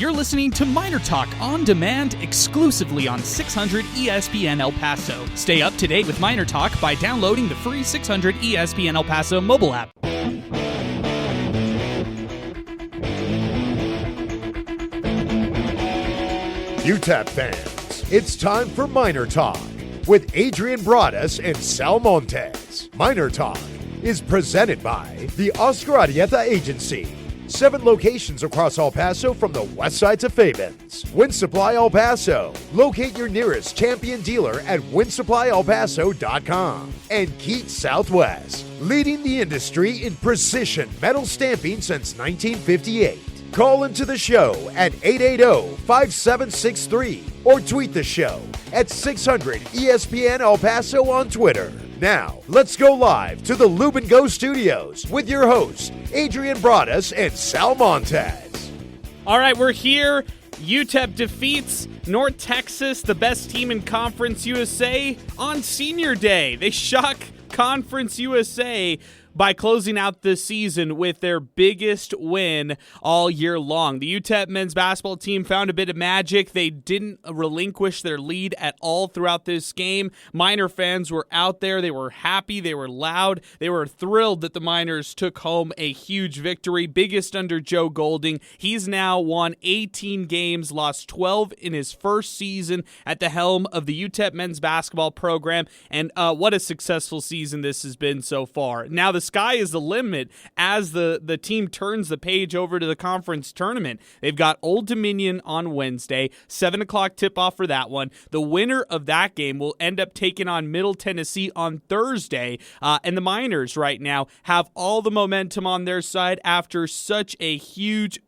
You're listening to MinerTalk on demand exclusively on 600 ESPN El Paso. Stay up to date with MinerTalk by downloading the free 600 ESPN El Paso mobile app. UTEP fans, it's time for MinerTalk with Adrian Broadus and Sal Montes. MinerTalk is presented by the Oscar Arieta Agency. 7 locations across El Paso from the west side to Fabens. Wind Supply El Paso. Locate your nearest champion dealer at windsupplyelpaso.com. And Keat Southwest, leading the industry in precision metal stamping since 1958. Call into the show at 880-5763 or tweet the show at 600 ESPN El Paso on Twitter. Now, let's go live to the Lube and Go studios with your hosts, Adrian Broadus and Sal Montes. All right, we're here. UTEP defeats North Texas, the best team in Conference USA, on Senior Day. They shock Conference USA by closing out the season with their biggest win all year long. The UTEP men's basketball team found a bit of magic. They didn't relinquish their lead at all throughout this game. Miner fans were out there. They were happy. They were loud. They were thrilled that the Miners took home a huge victory, biggest under Joe Golding. He's now won 18 games, lost 12 in his first season at the helm of the UTEP men's basketball program, and what a successful season this has been so far. Now the sky is the limit as the team turns the page over to the conference tournament. They've got Old Dominion on Wednesday, 7 o'clock tip-off for that one. The winner of that game will end up taking on Middle Tennessee on Thursday, and the Miners right now have all the momentum on their side after such a huge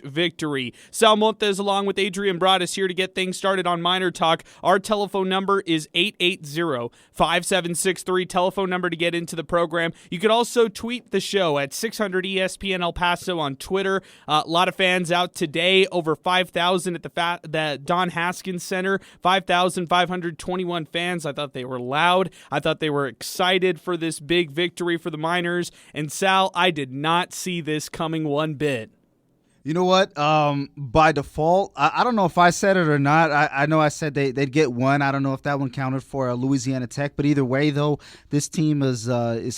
victory. Sal Montes along with Adrian Broadus here to get things started on Miner Talk. Our telephone number is 880-5763, telephone number to get into the program. You could also tweet the show at 600 ESPN El Paso on Twitter. A lot of fans out today, over 5,000 at the Don Haskins Center, 5,521 fans. I thought they were loud. I thought they were excited for this big victory for the Miners. And Sal, I did not see this coming one bit. You know what? By default, I don't know if I said it or not. I know I said they'd get one. I don't know if that one counted for Louisiana Tech. But either way, though, this team is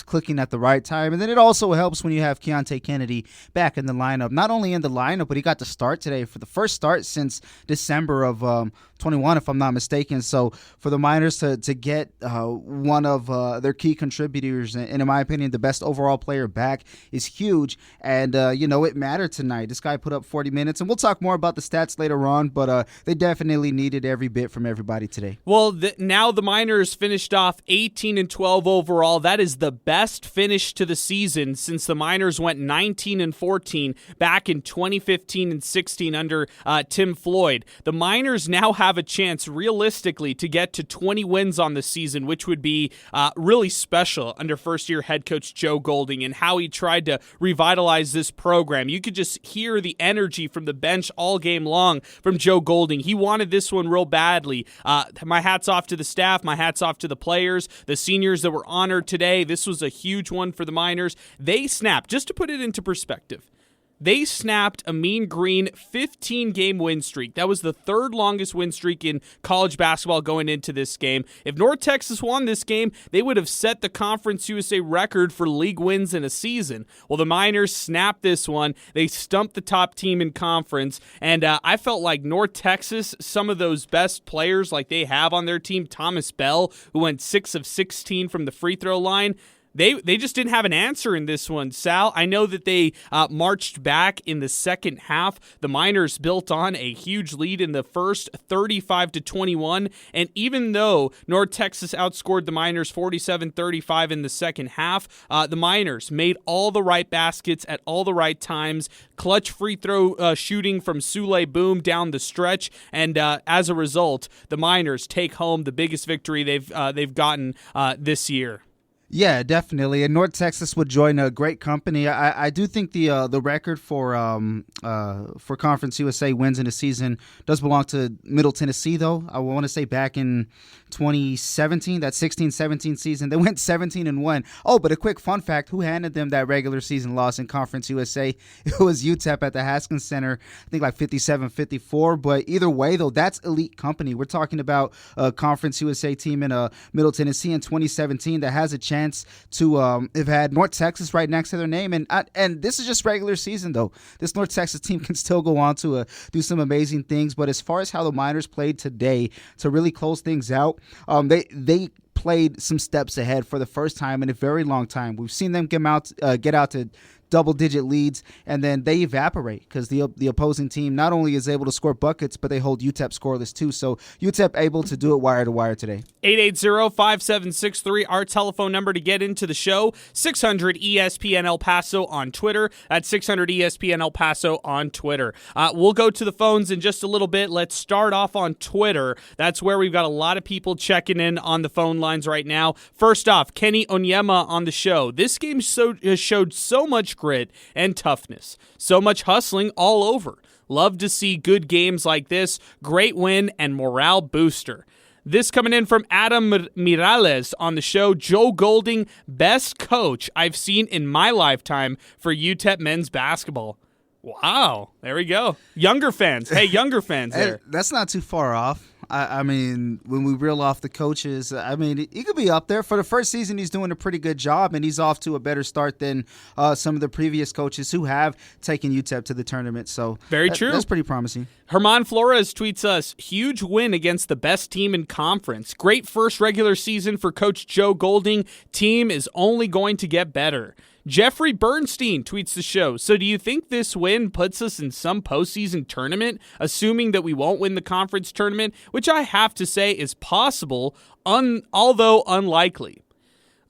clicking at the right time. And then it also helps when you have Keontae Kennedy back in the lineup. Not only in the lineup, but he got to start today for the first start since December of 21, if I'm not mistaken. So for the Miners to get one of their key contributors, and in my opinion, the best overall player back is huge. And, it mattered tonight. This guy put up 40 minutes, and we'll talk more about the stats later on, but they definitely needed every bit from everybody today. Well, now the Miners finished off 18-12 overall. That is the best finish to the season since the Miners went 19-14 back in 2015 and 16 under Tim Floyd. The Miners now have a chance, realistically, to get to 20 wins on the season, which would be really special under first-year head coach Joe Golding and how he tried to revitalize this program. You could just hear the energy from the bench all game long from Joe Golding. He wanted this one real badly. My hat's off to the staff. My hat's off to the players, the seniors that were honored today. This was a huge one for the Miners. They snapped, just to put it into perspective, they snapped a mean green 15-game win streak. That was the third longest win streak in college basketball going into this game. If North Texas won this game, they would have set the Conference USA record for league wins in a season. Well, the Miners snapped this one. They stumped the top team in conference, and I felt like North Texas, some of those best players like they have on their team, Thomas Bell, who went 6 of 16 from the free throw line, They just didn't have an answer in this one, Sal. I know that they marched back in the second half. The Miners built on a huge lead in the first, 35-21. And even though North Texas outscored the Miners 47-35 in the second half, the Miners made all the right baskets at all the right times. Clutch free throw shooting from Sule Boom down the stretch. And as a result, the Miners take home the biggest victory they've gotten this year. Yeah, definitely. And North Texas would join a great company. I do think the record for Conference USA wins in a season does belong to Middle Tennessee, though. I want to say back in 2017, that 16-17 season, they went 17-1. Oh, but a quick fun fact: who handed them that regular season loss in Conference USA? It was UTEP at the Haskins Center. I think like 57-54. But either way, though, that's elite company. We're talking about a Conference USA team in Middle Tennessee in 2017 that has a chance to have had North Texas right next to their name, and this is just regular season though. This North Texas team can still go on to do some amazing things. But as far as how the Miners played today to really close things out, they played some steps ahead for the first time in a very long time. We've seen them get out to double-digit leads, and then they evaporate because the opposing team not only is able to score buckets, but they hold UTEP scoreless too. So UTEP able to do it wire to wire today. 880-5763, our telephone number to get into the show. 600 ESPN El Paso on Twitter. That's 600 ESPN El Paso on Twitter. We'll go to the phones in just a little bit. Let's start off on Twitter. That's where we've got a lot of people checking in on the phone lines right now. First off, Kenny Onyema on the show. This game showed so much grit and toughness. So much hustling all over. Love to see good games like this. Great win and morale booster. This coming in from Adam Mirales on the show. Joe Golding, best coach I've seen in my lifetime for UTEP men's basketball. Wow. There we go. Younger fans. Hey, younger fans there. That's not too far off. I mean, when we reel off the coaches, I mean, he could be up there. For the first season, he's doing a pretty good job, and he's off to a better start than some of the previous coaches who have taken UTEP to the tournament. So very true. That's pretty promising. Herman Flores tweets us, huge win against the best team in conference. Great first regular season for Coach Joe Golding. Team is only going to get better. Jeffrey Bernstein tweets the show. So do you think this win puts us in some postseason tournament, assuming that we won't win the conference tournament, which I have to say is possible, although unlikely?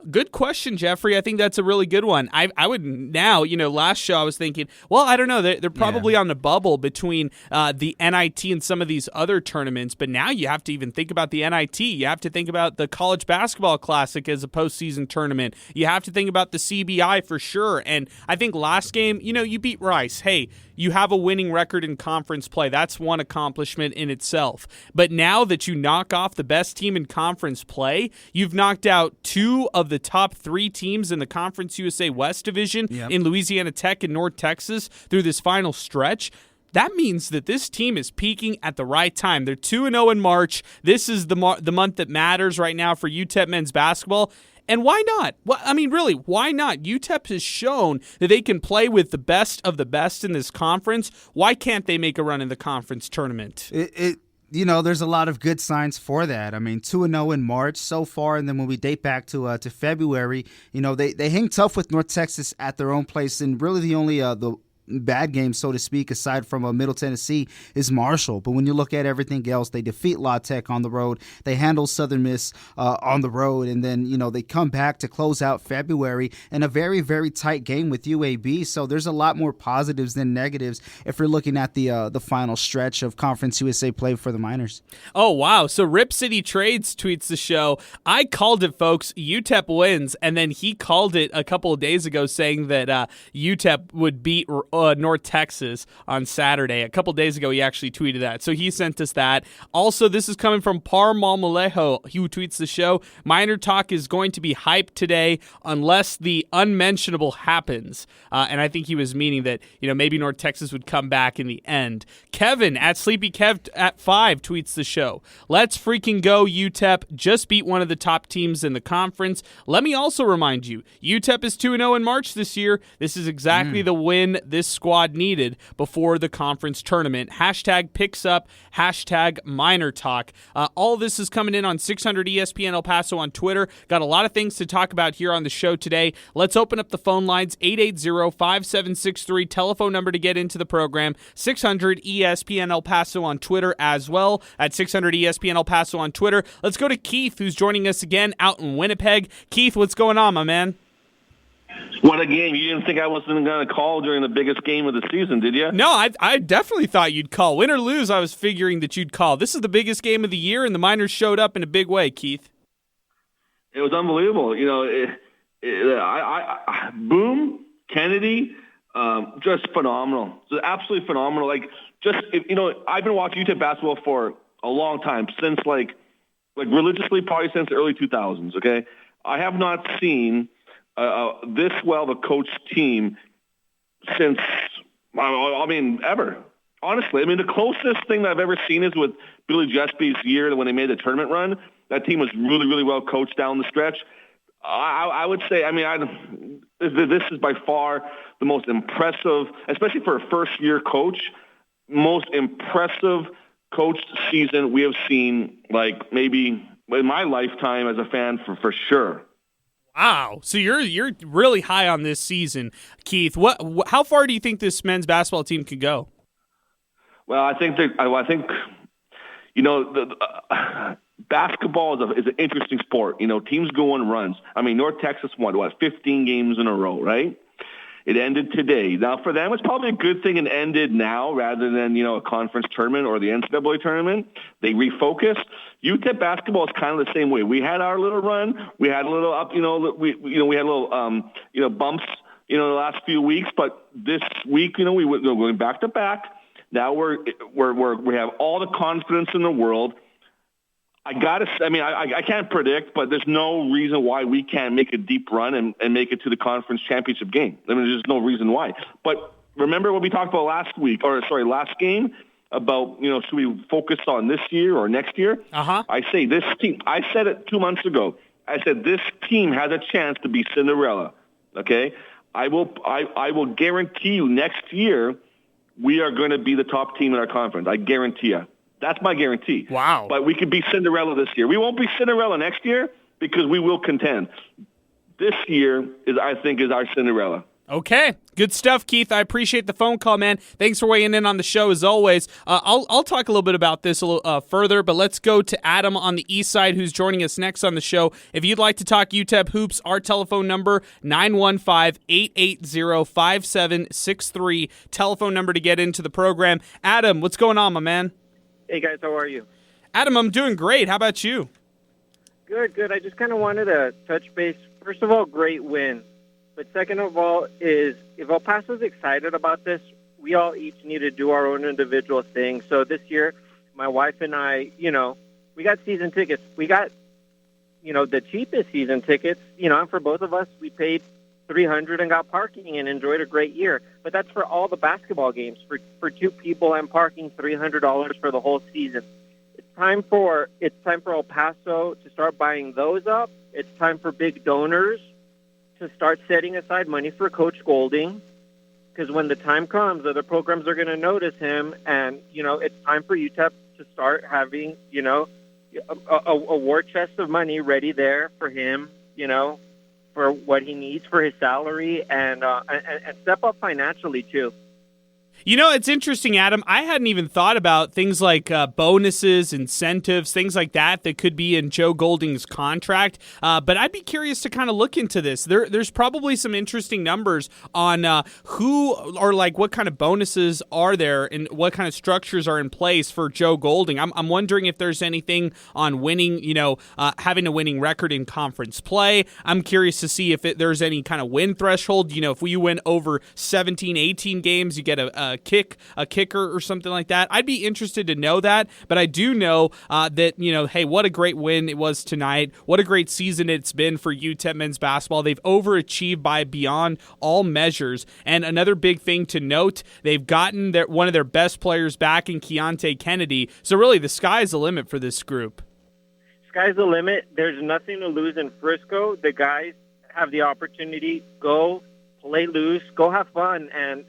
Good question, Jeffrey. I think that's a really good one. I would now, last show I was thinking, well, I don't know. They're probably on the bubble between the NIT and some of these other tournaments, but now you have to even think about the NIT. You have to think about the College Basketball Classic as a postseason tournament. You have to think about the CBI for sure. And I think last game, you beat Rice. Hey, you have a winning record in conference play. That's one accomplishment in itself. But now that you knock off the best team in conference play, you've knocked out two of the top three teams in the Conference USA West Division in Louisiana Tech and North Texas through this final stretch. That means that this team is peaking at the right time. They're 2-0 in March. This is the month that matters right now for UTEP men's basketball. And why not? Well, I mean, really, why not? UTEP has shown that they can play with the best of the best in this conference. Why can't they make a run in the conference tournament? There's a lot of good signs for that. I mean, 2-0 in March so far, and then when we date back to February, they hang tough with North Texas at their own place, and really the only the bad game, so to speak, aside from Middle Tennessee, is Marshall. But when you look at everything else, they defeat La Tech on the road. They handle Southern Miss on the road. And then, they come back to close out February in a very, very tight game with UAB. So there's a lot more positives than negatives if you're looking at the final stretch of Conference USA play for the Miners. Oh, wow. So Rip City Trades tweets the show. I called it, folks. UTEP wins. And then he called it a couple of days ago saying that UTEP would beat North Texas on Saturday. A couple days ago, he actually tweeted that. So he sent us that. Also, this is coming from Par Malmolejo, who tweets the show. MinerTalk is going to be hyped today unless the unmentionable happens. And I think he was meaning that, maybe North Texas would come back in the end. Kevin at Sleepy Kev at 5 tweets the show. Let's freaking go, UTEP. Just beat one of the top teams in the conference. Let me also remind you, UTEP is 2-0 in March this year. This is exactly the win this squad needed before the conference tournament. Hashtag picks up, hashtag MinerTalk. All this is coming in on 600 ESPN El Paso on Twitter. Got a lot of things to talk about here on the show today. Let's open up the phone lines, 880-5763, telephone number to get into the program, 600 ESPN El Paso on Twitter as well, at 600 ESPN El Paso on Twitter. Let's go to Keith, who's joining us again out in Winnipeg. Keith, what's going on, my man? What a game. You didn't think I wasn't going to call during the biggest game of the season, did you? No, I definitely thought you'd call. Win or lose, I was figuring that you'd call. This is the biggest game of the year, and the Miners showed up in a big way, Keith. It was unbelievable. Boom, Kennedy, just phenomenal. Just absolutely phenomenal. Like, I've been watching UTEP basketball for a long time, since like religiously, probably since the early 2000s. Okay, I have not seen this well of a coached team since, ever. Honestly, the closest thing that I've ever seen is with Billy Gillespie's year when they made the tournament run. That team was really, really well coached down the stretch. I would say, this is by far the most impressive, especially for a first-year coach, most impressive coached season we have seen, like, maybe in my lifetime as a fan, for sure. Wow. So you're really high on this season, Keith. How far do you think this men's basketball team could go? Well, I think basketball is an interesting sport. Teams go on runs. North Texas won 15 games in a row, right? It ended today. Now, for them, it's probably a good thing it ended now rather than, a conference tournament or the NCAA tournament. They refocused. UTEP basketball is kind of the same way. We had our little run. We had a little up, we had a little, bumps, the last few weeks. But this week, we're going back to back. Now we have all the confidence in the world. I can't predict, but there's no reason why we can't make a deep run and make it to the conference championship game. There's no reason why. But remember what we talked about last game about, should we focus on this year or next year? Uh-huh. I say this team, I said it 2 months ago. I said this team has a chance to be Cinderella. Okay? I will guarantee you next year we are going to be the top team in our conference. I guarantee you. That's my guarantee. Wow. But we could be Cinderella this year. We won't be Cinderella next year because we will contend. This year I think is our Cinderella. Okay. Good stuff, Keith. I appreciate the phone call, man. Thanks for weighing in on the show as always. I'll talk a little bit about this a little further, but let's go to Adam on the east side who's joining us next on the show. If you'd like to talk UTEP hoops, our telephone number, 915-880-5763. Telephone number to get into the program. Adam, what's going on, my man? Hey, guys, how are you? Adam, I'm doing great. How about you? Good. I just kind of wanted to touch base. First of all, great win. But second of all is if El Paso's excited about this, we all each need to do our own individual thing. So this year, my wife and I, we got season tickets. We got, the cheapest season tickets, and for both of us, we paid $300 and got parking and enjoyed a great year. But that's for all the basketball games. For two people and parking, $300 for the whole season. It's time for El Paso to start buying those up. It's time for big donors to start setting aside money for Coach Golding, because when the time comes, other programs are going to notice him, and it's time for UTEP to start having a war chest of money ready there for him, for what he needs for his salary, and step up financially too. It's interesting, Adam. I hadn't even thought about things like bonuses, incentives, things like that could be in Joe Golding's contract. But I'd be curious to kind of look into this. There's probably some interesting numbers on who or what kind of bonuses are there and what kind of structures are in place for Joe Golding. I'm wondering if there's anything on winning, having a winning record in conference play. I'm curious to see if there's any kind of win threshold. If we win over 17, 18 games, you get a kicker or something like that. I'd be interested to know that, but I do know that, hey, what a great win it was tonight. What a great season it's been for UTEP men's basketball. They've overachieved by beyond all measures. And another big thing to note, they've gotten one of their best players back in Keontae Kennedy. So really the sky's the limit for this group. Sky's the limit. There's nothing to lose in Frisco. The guys have the opportunity. Go play loose, go have fun. And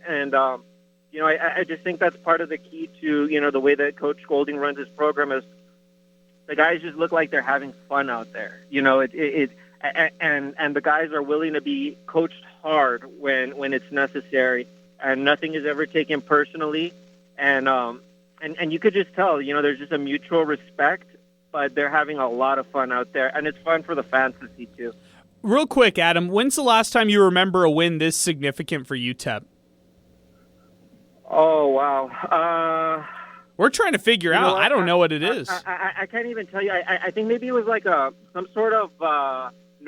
I just think that's part of the key to, the way that Coach Golding runs his program is the guys just look like they're having fun out there. And the guys are willing to be coached hard when it's necessary, and nothing is ever taken personally. And you could just tell, there's just a mutual respect, but they're having a lot of fun out there, and it's fun for the fans to see too. Real quick, Adam, when's the last time you remember a win this significant for UTEP? Oh, wow. We're trying to figure out. I don't know what it is. I can't even tell you. I think maybe it was like some sort of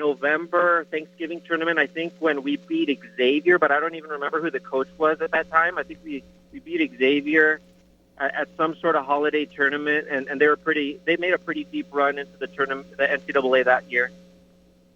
November Thanksgiving tournament, I think, when we beat Xavier, but I don't even remember who the coach was at that time. I think we beat Xavier at some sort of holiday tournament, and they made a pretty deep run into the tournament, the NCAA that year.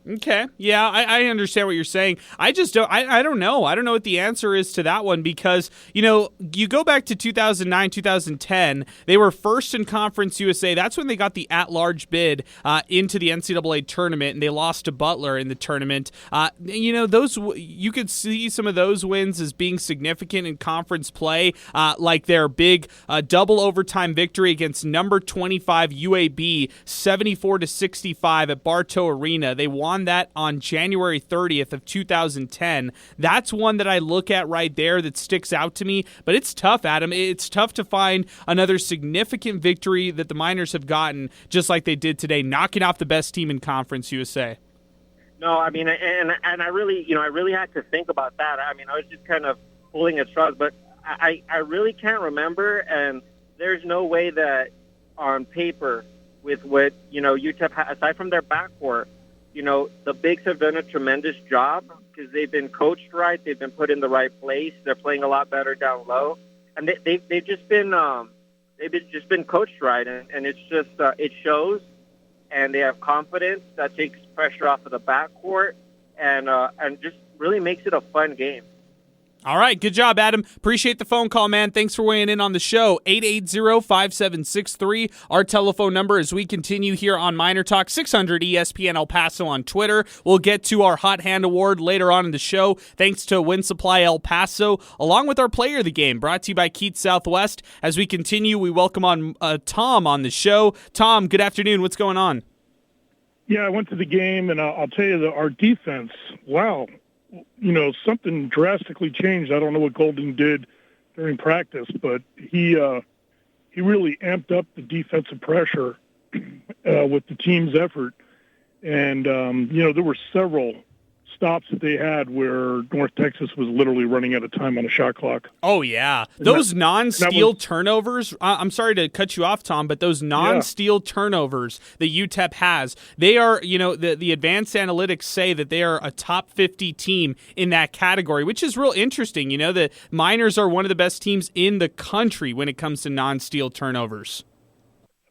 Okay. Yeah, I understand what you're saying. I just don't, I don't know. I don't know what the answer is to that one because, you go back to 2009, 2010, they were first in Conference USA. That's when they got the at-large bid into the NCAA tournament, and they lost to Butler in the tournament. Those, you could see some of those wins as being significant in conference play, like their big double overtime victory against number 25 UAB, 74-65 at Bartow Arena. They won that on January 30th of 2010. That's one that I look at right there that sticks out to me, but it's tough, Adam. It's tough to find another significant victory that the Miners have gotten just like they did today, knocking off the best team in Conference USA. No, I mean, and I really had to think about that. I mean, I was just kind of pulling at straws, but I really can't remember, and there's no way that on paper with what, UTEP, aside from their backcourt, the Bigs have done a tremendous job because they've been coached right. They've been put in the right place. They're playing a lot better down low, and they've just been coached right, and it's just it shows. And they have confidence that takes pressure off of the backcourt, and just really makes it a fun game. All right, good job, Adam. Appreciate the phone call, man. Thanks for weighing in on the show. 880-5763, our telephone number as we continue here on Miner Talk. 600 ESPN El Paso on Twitter. We'll get to our Hot Hand Award later on in the show, thanks to Wind Supply El Paso, along with our Player of the Game, brought to you by Keats Southwest. As we continue, we welcome on Tom on the show. Tom, good afternoon. What's going on? Yeah, I went to the game, and I'll tell you that our defense, wow, something drastically changed. I don't know what Golding did during practice, but he really amped up the defensive pressure with the team's effort. And, there were several stops that they had where North Texas was literally running out of time on a shot clock. Oh, yeah. Those non-steal turnovers, I'm sorry to cut you off, Tom, but those non-steal turnovers that UTEP has, they are, the advanced analytics say that they are a top 50 team in that category, which is real interesting. The Miners are one of the best teams in the country when it comes to non-steal turnovers.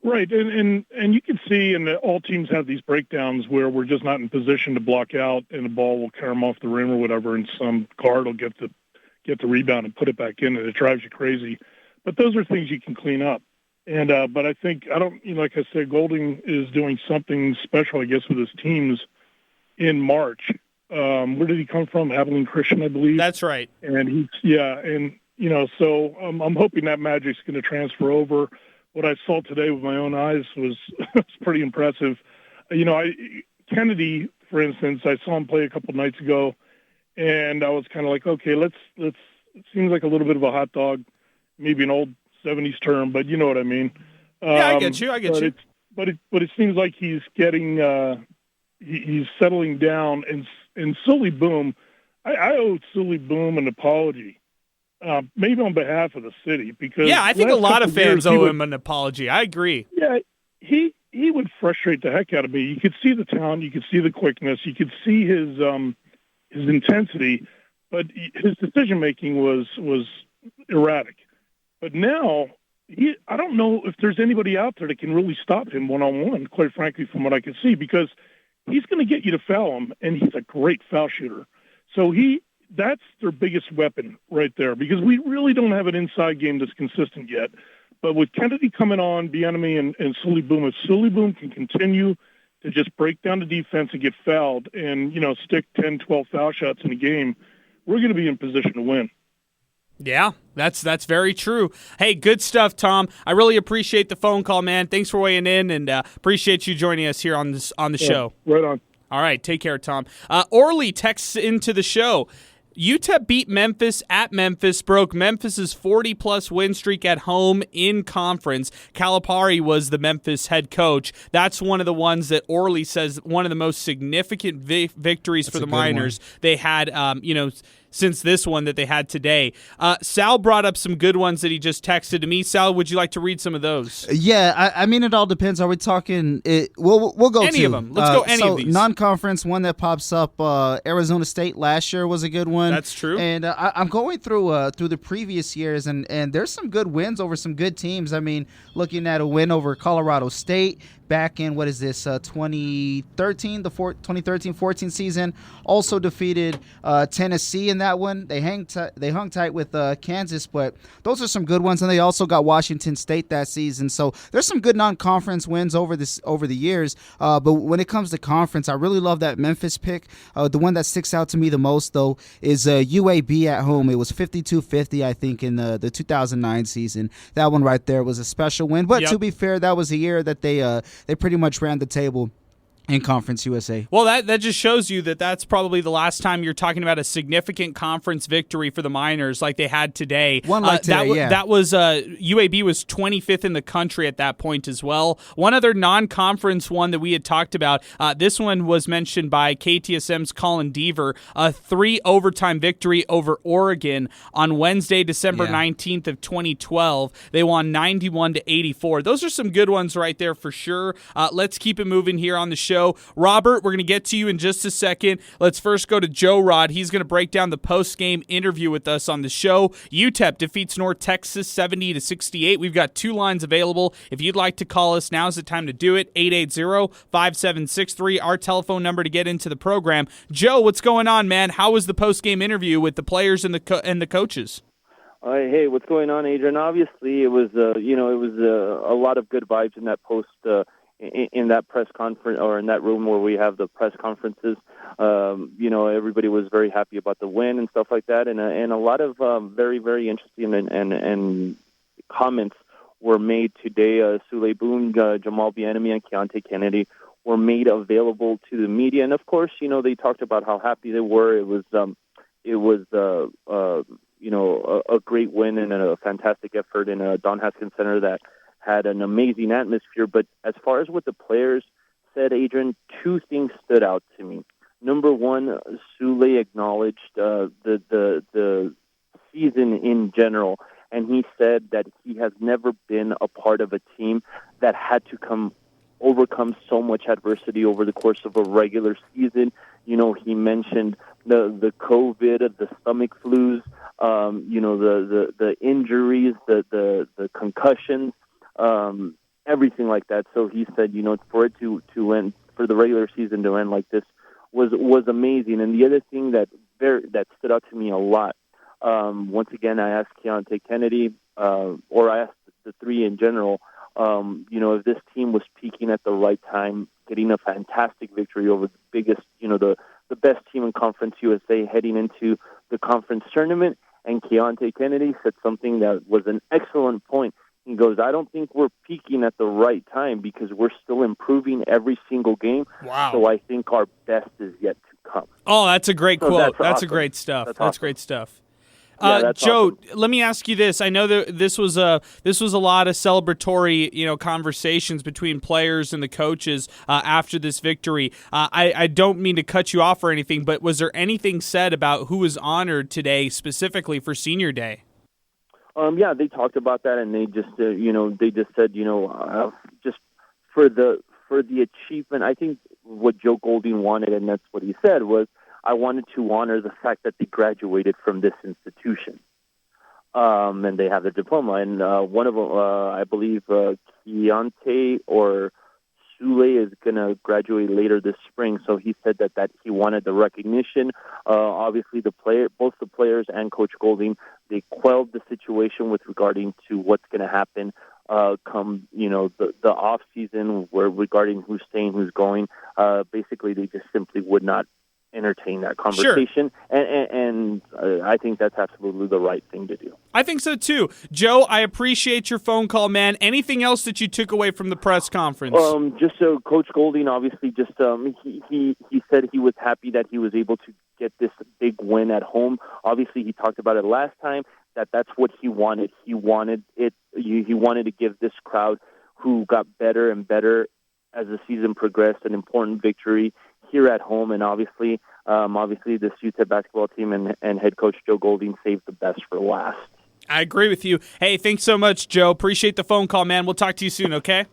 Right, and you can see, and all teams have these breakdowns where we're just not in position to block out, and the ball will carry them off the rim or whatever, and some guard will get the rebound and put it back in, and it drives you crazy. But those are things you can clean up. And but I think like I said, Golding is doing something special, I guess, with his teams in March. Where did he come from? Abilene Christian, I believe. That's right. And so I'm hoping that magic's going to transfer over. What I saw today with my own eyes was pretty impressive. Kennedy, for instance, I saw him play a couple nights ago, and I was kind of like, okay, let's. It seems like a little bit of a hot dog, maybe an old '70s term, but you know what I mean. Yeah, I get you. But it seems like he's getting, he's settling down, and Sully Boom. I owe Sully Boom an apology. Maybe on behalf of the city, because I think a lot of fans owe him an apology. I agree. Yeah, he would frustrate the heck out of me. You could see the talent, you could see the quickness, you could see his intensity, but his decision making was erratic. But now I don't know if there's anybody out there that can really stop him one-on-one. Quite frankly, from what I can see, because he's going to get you to foul him, and he's a great foul shooter. So that's their biggest weapon right there, because we really don't have an inside game that's consistent yet. But with Kennedy coming on, Bieniemy and Sully Boom, if Sully Boom can continue to just break down the defense and get fouled and, stick 10, 12 foul shots in a game, we're going to be in position to win. Yeah, that's very true. Hey, good stuff, Tom. I really appreciate the phone call, man. Thanks for weighing in, and appreciate you joining us here on the show. Right on. All right, take care, Tom. Orly texts into the show. UTEP beat Memphis at Memphis, broke Memphis's 40-plus win streak at home in conference. Calipari was the Memphis head coach. That's one of the ones that Orly says one of the most significant victories for the Miners. They had, since this one that they had today. Sal brought up some good ones that he just texted to me. Sal, would you like to read some of those? Yeah, I mean, it all depends. Are we talking? We'll go any of them. Let's go any of these. Non-conference one that pops up. Arizona State last year was a good one. That's true. And I'm going through the previous years, and there's some good wins over some good teams. I mean, looking at a win over Colorado State back in, 2013, the 2013-14 season. Also defeated Tennessee in that one. They hung tight with Kansas, but those are some good ones. And they also got Washington State that season. So there's some good non-conference wins over the years. But when it comes to conference, I really love that Memphis pick. The one that sticks out to me the most, though, is UAB at home. It was 52-50, I think, in the 2009 season. That one right there was a special win. But to be fair, that was a year that they pretty much ran the table in Conference USA. Well, that just shows you that that's probably the last time you're talking about a significant conference victory for the Miners like they had today. One like today, That was UAB was 25th in the country at that point as well. One other non-conference one that we had talked about, this one was mentioned by KTSM's Colin Deaver, a 3-overtime victory over Oregon on Wednesday, December 19th of 2012. They won 91-84. Those are some good ones right there for sure. Let's keep it moving here on the show. Robert, we're going to get to you in just a second. Let's first go to Joe Rod. He's going to break down the post-game interview with us on the show. UTEP defeats North Texas 70-68. We've got 2 lines available. If you'd like to call us, now's the time to do it. 880-5763, our telephone number to get into the program. Joe, what's going on, man? How was the post-game interview with the players and the coaches? Hey, what's going on, Adrian? Obviously, it was a lot of good vibes in that in that press conference, or in that room where we have the press conferences. Everybody was very happy about the win and stuff like that, and a lot of very, very interesting and comments were made today. Sule Boone, Jamal Bienemy, and Keontae Kennedy were made available to the media, and of course, they talked about how happy they were. It was a great win and a fantastic effort in a Don Haskins Center that had an amazing atmosphere. But as far as what the players said, Adrian, 2 things stood out to me. Number one, Sule acknowledged the season in general, and he said that he has never been a part of a team that had to overcome so much adversity over the course of a regular season. He mentioned the COVID, the stomach flus, the injuries, the concussions, everything like that. So he said, for it to end, for the regular season to end like this was amazing. And the other thing that stood out to me a lot, once again, I asked Keontae Kennedy, or I asked the 3 in general, if this team was peaking at the right time, getting a fantastic victory over the biggest, the best team in Conference USA heading into the conference tournament. And Keontae Kennedy said something that was an excellent point. He goes, I don't think we're peaking at the right time because we're still improving every single game. Wow. So I think our best is yet to come. Oh, that's a great quote. That's awesome. Great stuff. That's awesome. Great stuff. Joe, awesome. Let me ask you this. I know that this was a lot of celebratory, conversations between players and the coaches after this victory. I don't mean to cut you off or anything, but was there anything said about who was honored today specifically for Senior Day? They talked about that, and they just said, just for the achievement. I think what Joe Golding wanted, and that's what he said, was, I wanted to honor the fact that they graduated from this institution, and they have their diploma. And one of them, I believe, Keontae or Sule is going to graduate later this spring. So he said that he wanted the recognition. Obviously, both the players and Coach Golding, they quelled the situation with regarding to what's going to happen come the off season, where regarding who's staying, who's going. Basically, they just simply would not entertain that conversation. Sure. And I think that's absolutely the right thing to do. I think so too. Joe, I appreciate your phone call, man. Anything else that you took away from the press conference? Just so Coach Golding, obviously, just he said he was happy that he was able to get this big win at home. Obviously, he talked about it last time, that's what he wanted. He wanted to give this crowd, who got better and better as the season progressed, an important victory. here at home, and obviously this UTEP basketball team and head coach Joe Golding saved the best for last. I agree with you. Hey, thanks so much, Joe. Appreciate the phone call, man. We'll talk to you soon, okay?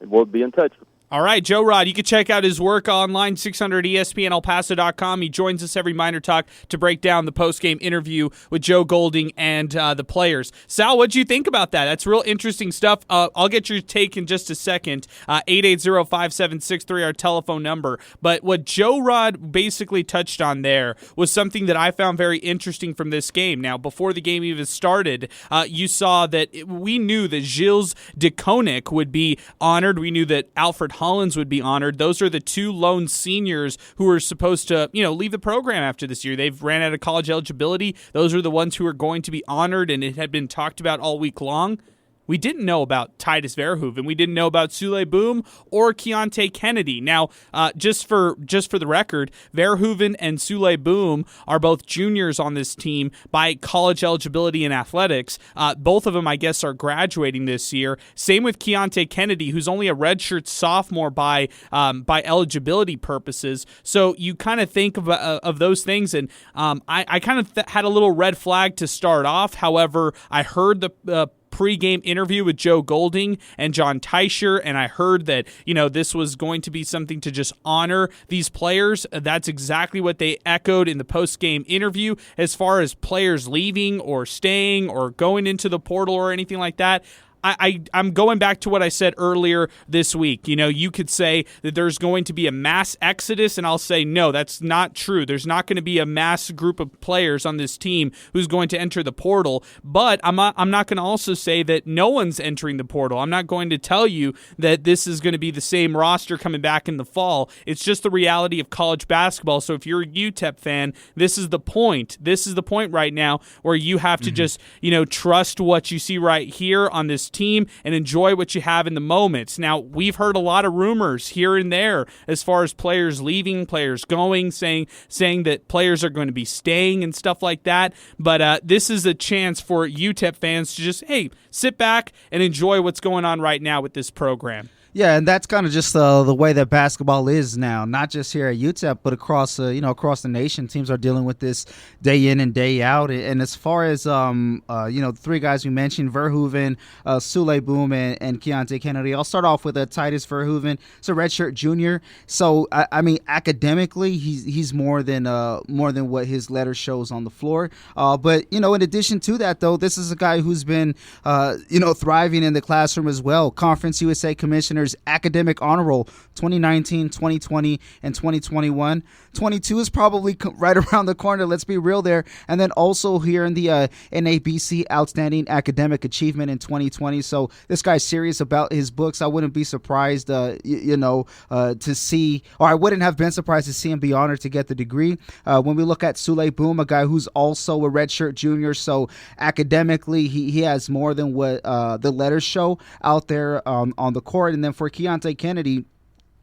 We'll be in touch. All right, Joe Rod, you can check out his work online, 600ESPNElPaso.com. He joins us every Miner Talk to break down the post-game interview with Joe Golding and the players. Sal, what'd you think about that? That's real interesting stuff. I'll get your take in just a second. 880-5763, our telephone number. But what Joe Rod basically touched on there was something that I found very interesting from this game. Now, before the game even started, you saw that we knew that Gilles DeConnick would be honored. We knew that Alfred Hollins would be honored. Those are the two lone seniors who are supposed to, leave the program after this year. They've ran out of college eligibility. Those are the ones who are going to be honored, and it had been talked about all week long. We didn't know about Titus Verhoeven. We didn't know about Sule Boom or Keontae Kennedy. Now, just for the record, Verhoeven and Sule Boom are both juniors on this team by college eligibility in athletics. Both of them, I guess, are graduating this year. Same with Keontae Kennedy, who's only a redshirt sophomore by eligibility purposes. So you kind of think of those things, and I kind of had a little red flag to start off. However, I heard the pre-game interview with Joe Golding and John Teicher, and I heard that, this was going to be something to just honor these players. That's exactly what they echoed in the post-game interview. As far as players leaving or staying or going into the portal or anything like that, I'm going back to what I said earlier this week. You could say that there's going to be a mass exodus, and I'll say, no, that's not true. There's not going to be a mass group of players on this team who's going to enter the portal, but I'm not going to also say that no one's entering the portal. I'm not going to tell you that this is going to be the same roster coming back in the fall. It's just the reality of college basketball. So if you're a UTEP fan, this is the point. This is the point right now where you have to just, trust what you see right here on this team and enjoy what you have in the moments. Now, we've heard a lot of rumors here and there as far as players leaving, players going, saying that players are going to be staying and stuff like that. But this is a chance for UTEP fans to just, sit back and enjoy what's going on right now with this program. Yeah, and that's kind of just the way that basketball is now, not just here at UTEP, but across across the nation. Teams are dealing with this day in and day out. And as far as the three guys we mentioned, Verhoeven, Sule Boom, and Keontae Kennedy. I'll start off with Titus Verhoeven. It's a redshirt junior, so I mean academically he's more than what his letter shows on the floor. But in addition to that, though, this is a guy who's been thriving in the classroom as well. Conference USA Commissioner. Academic honor roll 2019, 2020, and 2021. 22 is probably right around the corner. Let's be real there. And then also here in the NABC Outstanding Academic Achievement in 2020. So this guy's serious about his books. I wouldn't be surprised, to see, or I wouldn't have been surprised to see him be honored to get the degree. When we look at Sule Boom, a guy who's also a redshirt junior, so academically he has more than what the letters show out there on the court. And then for Keontae Kennedy,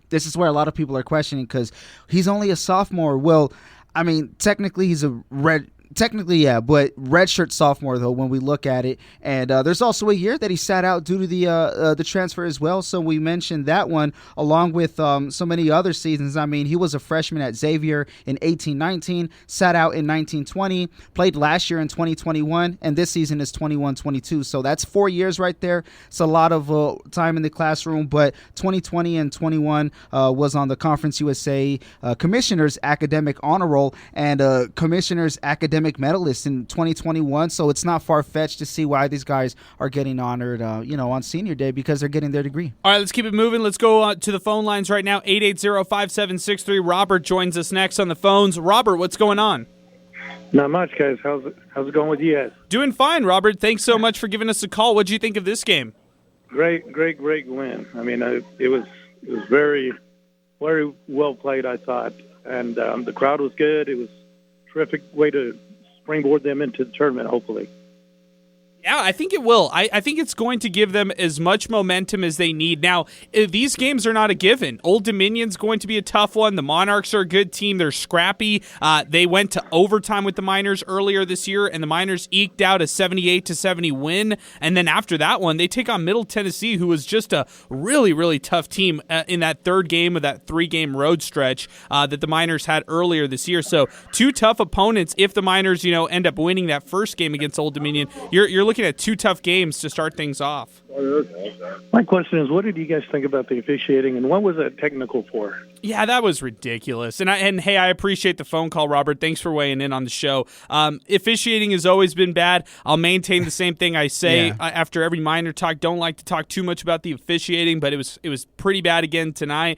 this is where a lot of people are questioning because he's only a sophomore. Well, I mean, technically he's a Technically, yeah, but redshirt sophomore though when we look at it, and there's also a year that he sat out due to the transfer as well. So we mentioned that one along with so many other seasons. I mean, he was a freshman at Xavier in 18-19, sat out in 19-20, played last year in 2021, and this season is 21-22. So that's 4 years right there. It's a lot of time in the classroom, but 2020 and 21 was on the Conference USA Commissioner's Academic Honor Roll and Commissioner's Academic Medalist in 2021, so it's not far-fetched to see why these guys are getting honored, on Senior Day because they're getting their degree. All right, let's keep it moving. Let's go to the phone lines right now. 880-5763. Robert joins us next on the phones. Robert, what's going on? Not much, guys. How's it going with you guys? Doing fine, Robert. Thanks so much for giving us a call. What did you think of this game? Great win. I mean, it was very, very well played, I thought, and the crowd was good. It was a terrific way to springboard them into the tournament, hopefully. Yeah, I think it will. I think it's going to give them as much momentum as they need. Now, these games are not a given. Old Dominion's going to be a tough one. The Monarchs are a good team. They're scrappy. They went to overtime with the Miners earlier this year, and the Miners eked out a 78-70 win. And then after that one, they take on Middle Tennessee, who was just a really, really tough team in that third game of that 3-game road stretch that the Miners had earlier this year. So 2 tough opponents. If the Miners, end up winning that first game against Old Dominion, you're looking at 2 tough games to start things off. My question is, what did you guys think about the officiating, and what was that technical for? Yeah, that was ridiculous. And hey, I appreciate the phone call, Robert. Thanks for weighing in on the show. Officiating has always been bad. I'll maintain the same thing I say after every Miner Talk. Don't like to talk too much about the officiating, but it was pretty bad again today.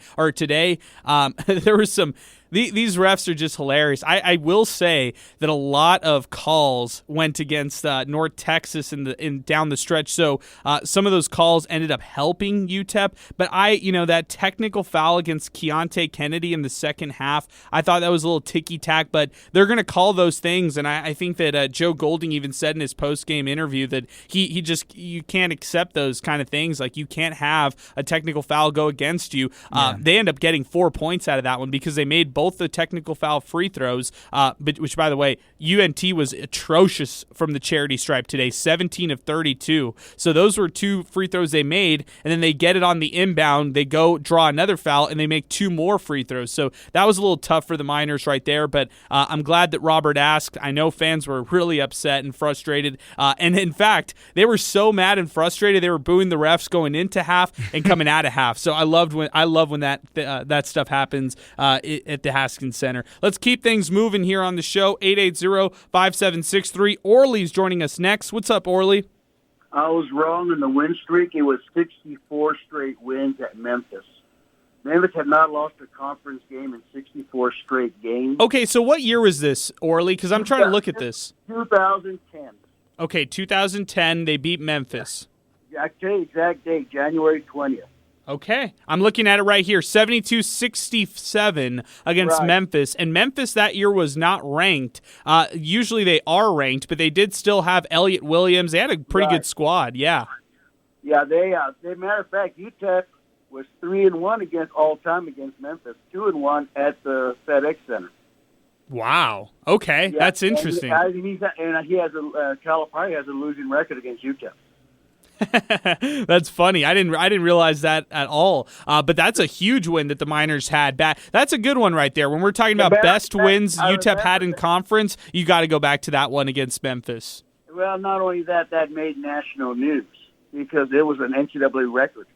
There was some. These refs are just hilarious. I will say that a lot of calls went against North Texas in down the stretch. So some of those calls ended up helping UTEP. But that technical foul against Keontae Kennedy in the second half, I thought that was a little ticky-tack. But they're going to call those things. And I think that Joe Golding even said in his post-game interview that you can't accept those kind of things. Like, you can't have a technical foul go against you. They end up getting 4 points out of that one because they made both the technical foul free throws, which, by the way, UNT was atrocious from the charity stripe today, 17 of 32. So those were 2 free throws they made, and then they get it on the inbound. They go draw another foul, and they make 2 more free throws. So that was a little tough for the Miners right there, but I'm glad that Robert asked. I know fans were really upset and frustrated, and in fact, they were so mad and frustrated, they were booing the refs going into half and coming out of half. So I love when that stuff happens at the Haskins Center. Let's keep things moving here on the show. 880-5763. Orly's joining us next. What's up, Orly? I was wrong in the win streak. It was 64 straight wins at Memphis. Memphis had not lost a conference game in 64 straight games. Okay, so what year was this, Orly? Because I'm trying to look at this. 2010. Okay, 2010, they beat Memphis. I tell you exact date, January 20th. Okay. I'm looking at it right here, 72-67 against Memphis. And Memphis that year was not ranked. Usually they are ranked, but they did still have Elliott Williams. They had a pretty good squad, yeah. Yeah, they matter of fact, UTEP was 3-1 against all-time against Memphis, 2-1 at the FedEx Center. Wow. Okay, that's interesting. And he has Calipari has a losing record against UTEP. That's funny. I didn't realize that at all. But that's a huge win that the Miners had. That's a good one right there. When we're talking about best wins UTEP had in conference, you got to go back to that one against Memphis. Well, not only that made national news because it was an NCAA record.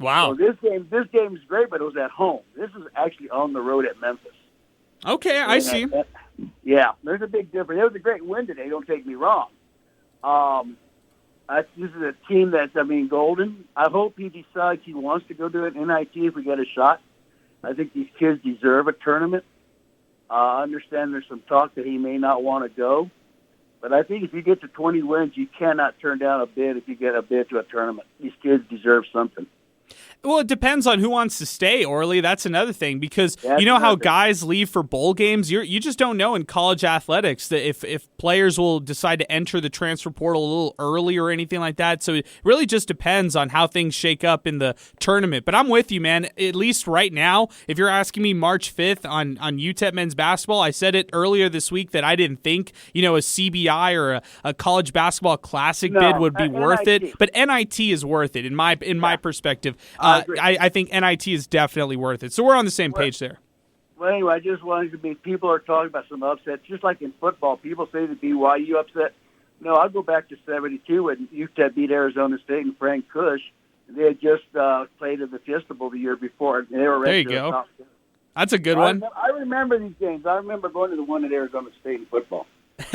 Wow. So this game is great, but it was at home. This is actually on the road at Memphis. Okay, I see. Yeah, there's a big difference. It was a great win today. Don't take me wrong. This is a team that's, golden. I hope he decides he wants to go do an NIT if we get a shot. I think these kids deserve a tournament. I understand there's some talk that he may not want to go. But I think if you get to 20 wins, you cannot turn down a bid if you get a bid to a tournament. These kids deserve something. Well, it depends on who wants to stay, Orly. That's another thing because you know how guys leave for bowl games? You just don't know in college athletics that if players will decide to enter the transfer portal a little early or anything like that. So it really just depends on how things shake up in the tournament. But I'm with you, man. At least right now, if you're asking me March 5th on UTEP men's basketball, I said it earlier this week that I didn't think, a CBI or a college basketball classic bid would be worth it. But NIT is worth it in my perspective. I think NIT is definitely worth it. So we're on the same page there. Well, anyway, I just wanted to be, people are talking about some upsets. Just like in football, people say the BYU upset. No, I'll go back to 72 when UTEP beat Arizona State and Frank Kush. They had just played in the Fiesta Bowl the year before. And they were there you go. That's a good one. I remember these games. I remember going to the one at Arizona State in football.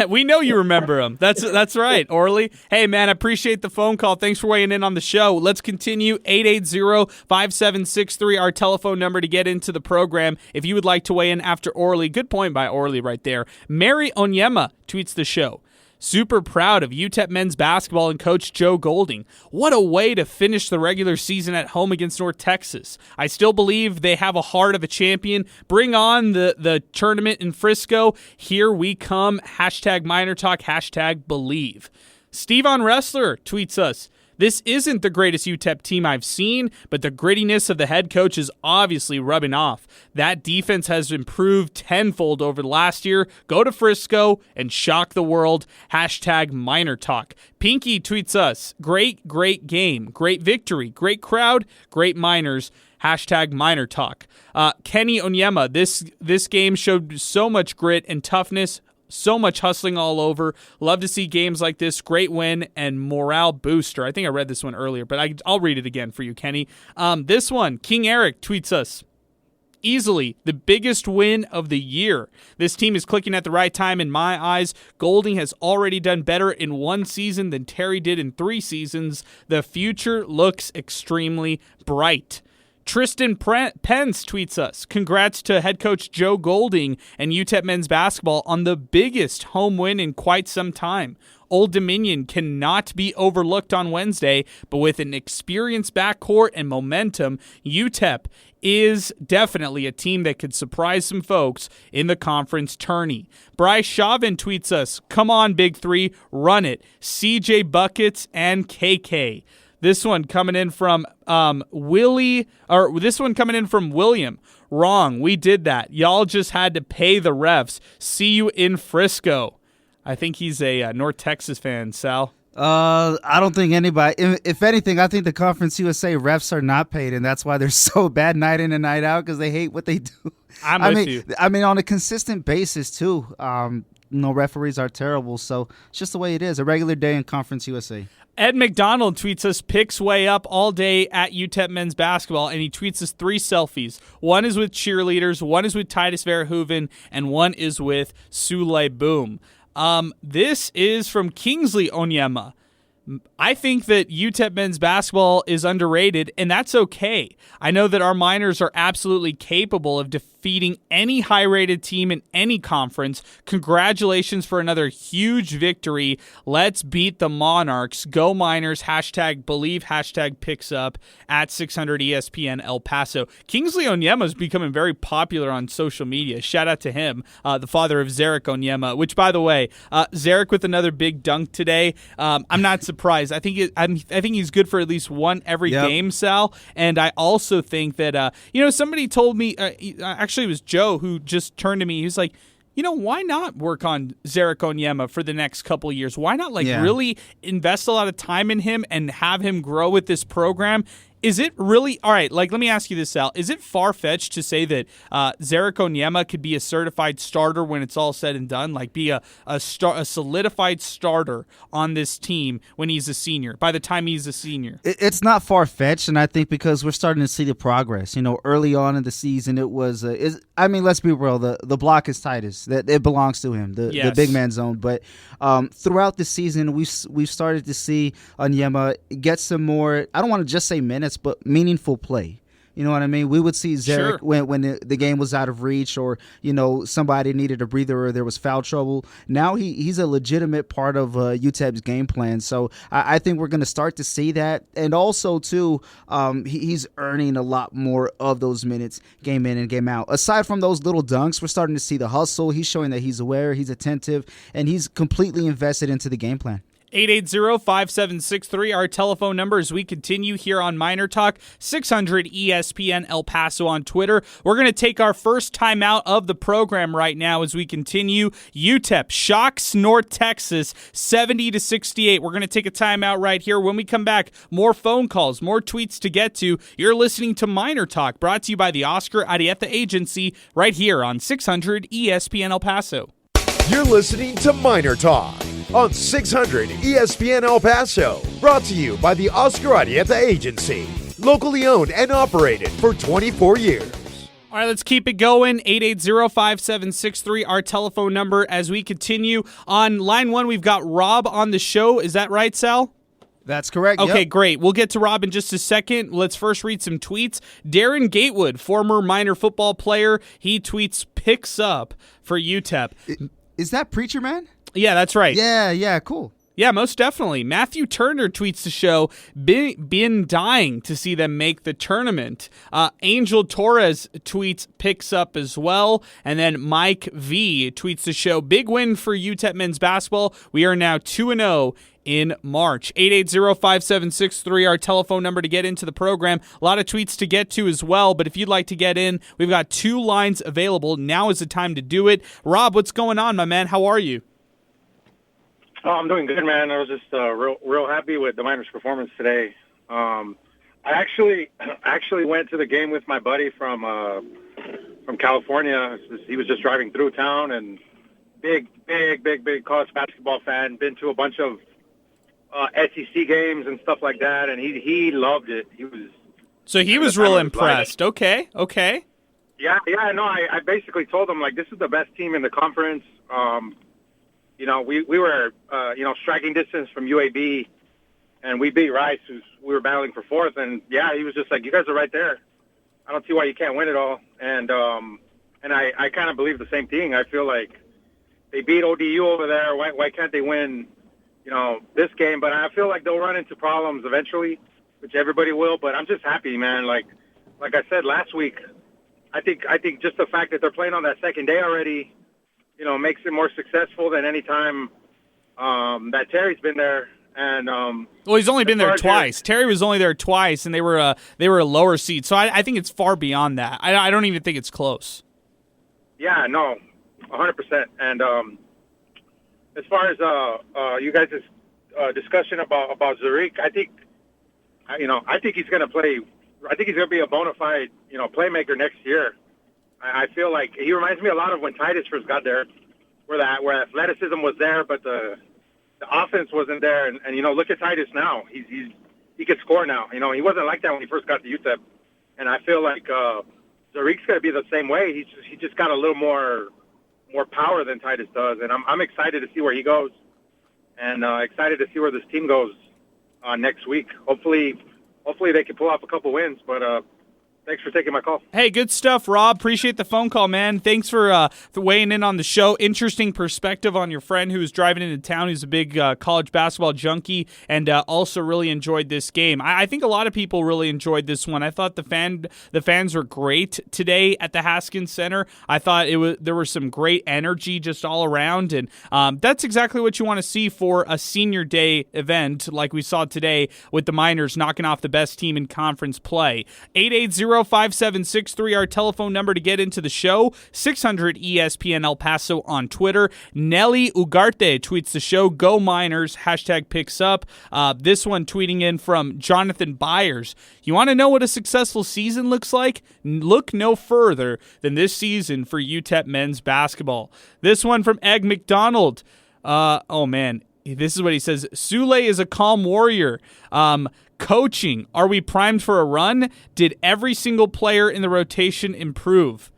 We know you remember them. That's right, Orly. Hey, man, I appreciate the phone call. Thanks for weighing in on the show. Let's continue. 880-5763, our telephone number to get into the program. If you would like to weigh in after Orly, good point by Orly right there. Mary Onyema tweets the show. Super proud of UTEP men's basketball and Coach Joe Golding. What a way to finish the regular season at home against North Texas. I still believe they have a heart of a champion. Bring on the tournament in Frisco. Here we come. #MinerTalk, #Believe. Stevon Wrestler tweets us, "This isn't the greatest UTEP team I've seen, but the grittiness of the head coach is obviously rubbing off. That defense has improved tenfold over the last year. Go to Frisco and shock the world. Hashtag MinerTalk." Pinky tweets us, "Great game. Great victory. Great crowd. Great Miners. Hashtag MinerTalk." Kenny Onyema, this game showed so much grit and toughness. So much hustling all over. Love to see games like this. Great win and morale booster. I think I read this one earlier, but I'll read it again for you, Kenny. This one, King Eric tweets us, "Easily the biggest win of the year. This team is clicking at the right time in my eyes. Golding has already done better in one season than Terry did in 3 seasons. The future looks extremely bright." Tristan Pence tweets us, "Congrats to head coach Joe Golding and UTEP men's basketball on the biggest home win in quite some time. Old Dominion cannot be overlooked on Wednesday, but with an experienced backcourt and momentum, UTEP is definitely a team that could surprise some folks in the conference tourney." Bryce Chauvin tweets us, "Come on, Big Three, run it. CJ Buckets and KK." This one coming in from William. "Wrong, we did that. Y'all just had to pay the refs. See you in Frisco." I think he's a North Texas fan, Sal. I don't think anybody. If anything, I think the Conference USA refs are not paid, and that's why they're so bad night in and night out, because they hate what they do. I'm with you. I mean, on a consistent basis too. Referees are terrible, so it's just the way it is. A regular day in Conference USA. Ed McDonald tweets us, "Picks way up all day at UTEP men's basketball," and he tweets us 3 selfies. One is with cheerleaders, one is with Titus Verhoeven, and one is with Sule Boom. This is from Kingsley Onyema. "I think that UTEP men's basketball is underrated, and that's okay. I know that our Miners are absolutely capable of defeating any high-rated team in any conference. Congratulations for another huge victory. Let's beat the Monarchs. Go Miners. Hashtag believe. Hashtag picks up at 600 ESPN El Paso." Kingsley Onyema is becoming very popular on social media. Shout out to him, the father of Zarek Onyema, which, by the way, Zarek with another big dunk today. I'm not surprised. I think he's good for at least one every game, Sal. And I also think that somebody told me, actually it was Joe who just turned to me. He was like, why not work on Zarek Onyema for the next couple of years? Why not really invest a lot of time in him and have him grow with this program? Is it really – all right, let me ask you this, Sal. Is it far-fetched to say that Zarek Onyema could be a certified starter when it's all said and done, be a solidified starter on this team when he's a senior, by the time he's a senior? It's not far-fetched, and I think because we're starting to see the progress. Early on in the season it was let's be real, the block is Titus. It belongs to him, the big man zone. But throughout the season we've started to see Onyema get some more – I don't want to just say minutes, but meaningful play. You know what I mean? We would see Zarek when the game was out of reach, or somebody needed a breather, or there was foul trouble. Now he's a legitimate part of UTEP's game plan. So I think we're going to start to see that, and also too, he's earning a lot more of those minutes, game in and game out. Aside from those little dunks, we're starting to see the hustle. He's showing that he's aware, he's attentive, and he's completely invested into the game plan. 880-5763, our telephone number as we continue here on Miner Talk, 600 ESPN El Paso on Twitter. We're going to take our first time out of the program right now as we continue. UTEP shocks North Texas 70-68. We're going to take a timeout right here. When we come back, more phone calls, more tweets to get to. You're listening to Miner Talk, brought to you by the Oscar Arieta Agency, right here on 600 ESPN El Paso. You're listening to Miner Talk on 600 ESPN El Paso, brought to you by the Oscar Arieta Agency, locally owned and operated for 24 years. All right, let's keep it going. 880-5763, our telephone number as we continue. On line 1, we've got Rob on the show. Is that right, Sal? That's correct. Okay, yep. Great. We'll get to Rob in just a second. Let's first read some tweets. Darren Gatewood, former Miner football player, he tweets picks up for UTEP. Is that Preacher Man? Yeah, that's right. Yeah, cool. Yeah, most definitely. Matthew Turner tweets the show, been dying to see them make the tournament. Angel Torres tweets picks up as well. And then Mike V tweets the show, big win for UTEP men's basketball. We are now 2-0 in March. 880-5763, our telephone number to get into the program. A lot of tweets to get to as well, but if you'd like to get in, we've got 2 lines available. Now is the time to do it. Rob, what's going on, my man? How are you? Oh, I'm doing good, man. I was just real happy with the Miners' performance today. I actually went to the game with my buddy from California. He was just driving through town, and big college basketball fan. Been to a bunch of SEC games and stuff like that, and he loved it. He was real impressed. Okay. Yeah. No, I basically told him, like, this is the best team in the conference. We were, striking distance from UAB, and we beat Rice, we were battling for 4th. And, yeah, he was just like, you guys are right there. I don't see why you can't win it all. And I kind of believe the same thing. I feel like they beat ODU over there. Why can't they win, this game? But I feel like they'll run into problems eventually, which everybody will. But I'm just happy, man. Like I said last week, I think just the fact that they're playing on that second day already, makes it more successful than any time that Terry's been there. And well, he's only been there twice. Terry was only there twice, and they were a lower seed. So I think it's far beyond that. I don't even think it's close. Yeah, no, 100%. And as far as you guys' discussion about Zarek, I think he's going to play. I think he's going to be a bona fide playmaker next year. I feel like he reminds me a lot of when Titus first got there, where athleticism was there, but the offense wasn't there. And look at Titus now. He can score now. He wasn't like that when he first got to UTEP. And I feel like Zarek's going to be the same way. He just got a little more power than Titus does. And I'm excited to see where he goes, and excited to see where this team goes next week. Hopefully they can pull off a couple wins. But thanks for taking my call. Hey, good stuff, Rob. Appreciate the phone call, man. Thanks for weighing in on the show. Interesting perspective on your friend who was driving into town. He's a big college basketball junkie, and also really enjoyed this game. I think a lot of people really enjoyed this one. I thought the fans were great today at the Haskins Center. I thought there was some great energy just all around, and that's exactly what you want to see for a senior day event like we saw today with the Miners knocking off the best team in conference play. 880-5763, our telephone number to get into the show. 600 ESPN El Paso on Twitter. Nelly Ugarte tweets the show, Go Miners, #picks up. This one tweeting in from Jonathan Byers. You want to know what a successful season looks like? Look no further than this season for UTEP men's basketball. This one from Egg McDonald. Oh man, this is what he says. Sule is a calm warrior. Coaching, are we primed for a run? Did every single player in the rotation improve?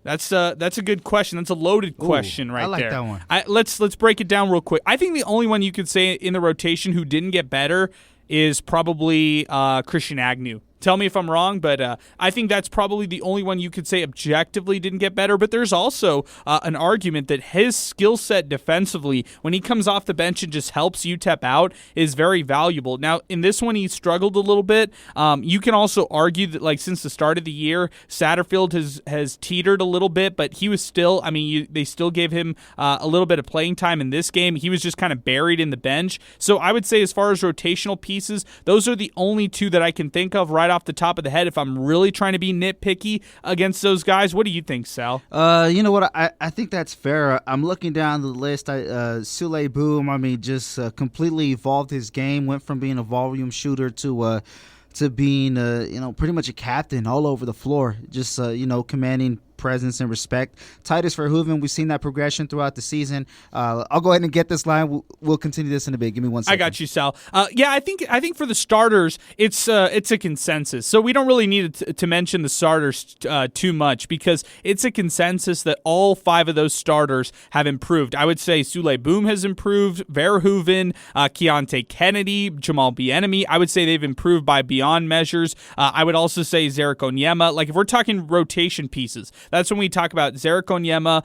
That's a good question. That's a loaded question right there. I like that one. Let's break it down real quick. I think the only one you could say in the rotation who didn't get better is probably Christian Agnew. Tell me if I'm wrong, but I think that's probably the only one you could say objectively didn't get better. But there's also an argument that his skill set defensively, when he comes off the bench and just helps UTEP out, is very valuable. Now, in this one, he struggled a little bit. You can also argue that, like, since the start of the year, Satterfield has teetered a little bit, but he was still, they still gave him a little bit of playing time in this game. He was just kind of buried in the bench. So I would say as far as rotational pieces, those are the only two that I can think of right off the top of the head if I'm really trying to be nitpicky against those guys. What do you think, Sal? You know what? I think that's fair. I'm looking down the list. Sule Boom, just completely evolved his game, went from being a volume shooter to being, pretty much a captain all over the floor, just, commanding presence and respect. Titus Verhoeven, we've seen that progression throughout the season. I'll go ahead and get this line. We'll continue this in a bit. Give me 1 second. I got you, Sal. I think for the starters, it's a consensus. So we don't really need to mention the starters too much because it's a consensus that all 5 of those starters have improved. I would say Sule Boom has improved, Verhoeven, Keontae Kennedy, Jamal Bienemy. I would say they've improved by beyond measures. I would also say Zarek Onyema. Like, if we're talking rotation pieces, That's when we talk about Zarek Onyema,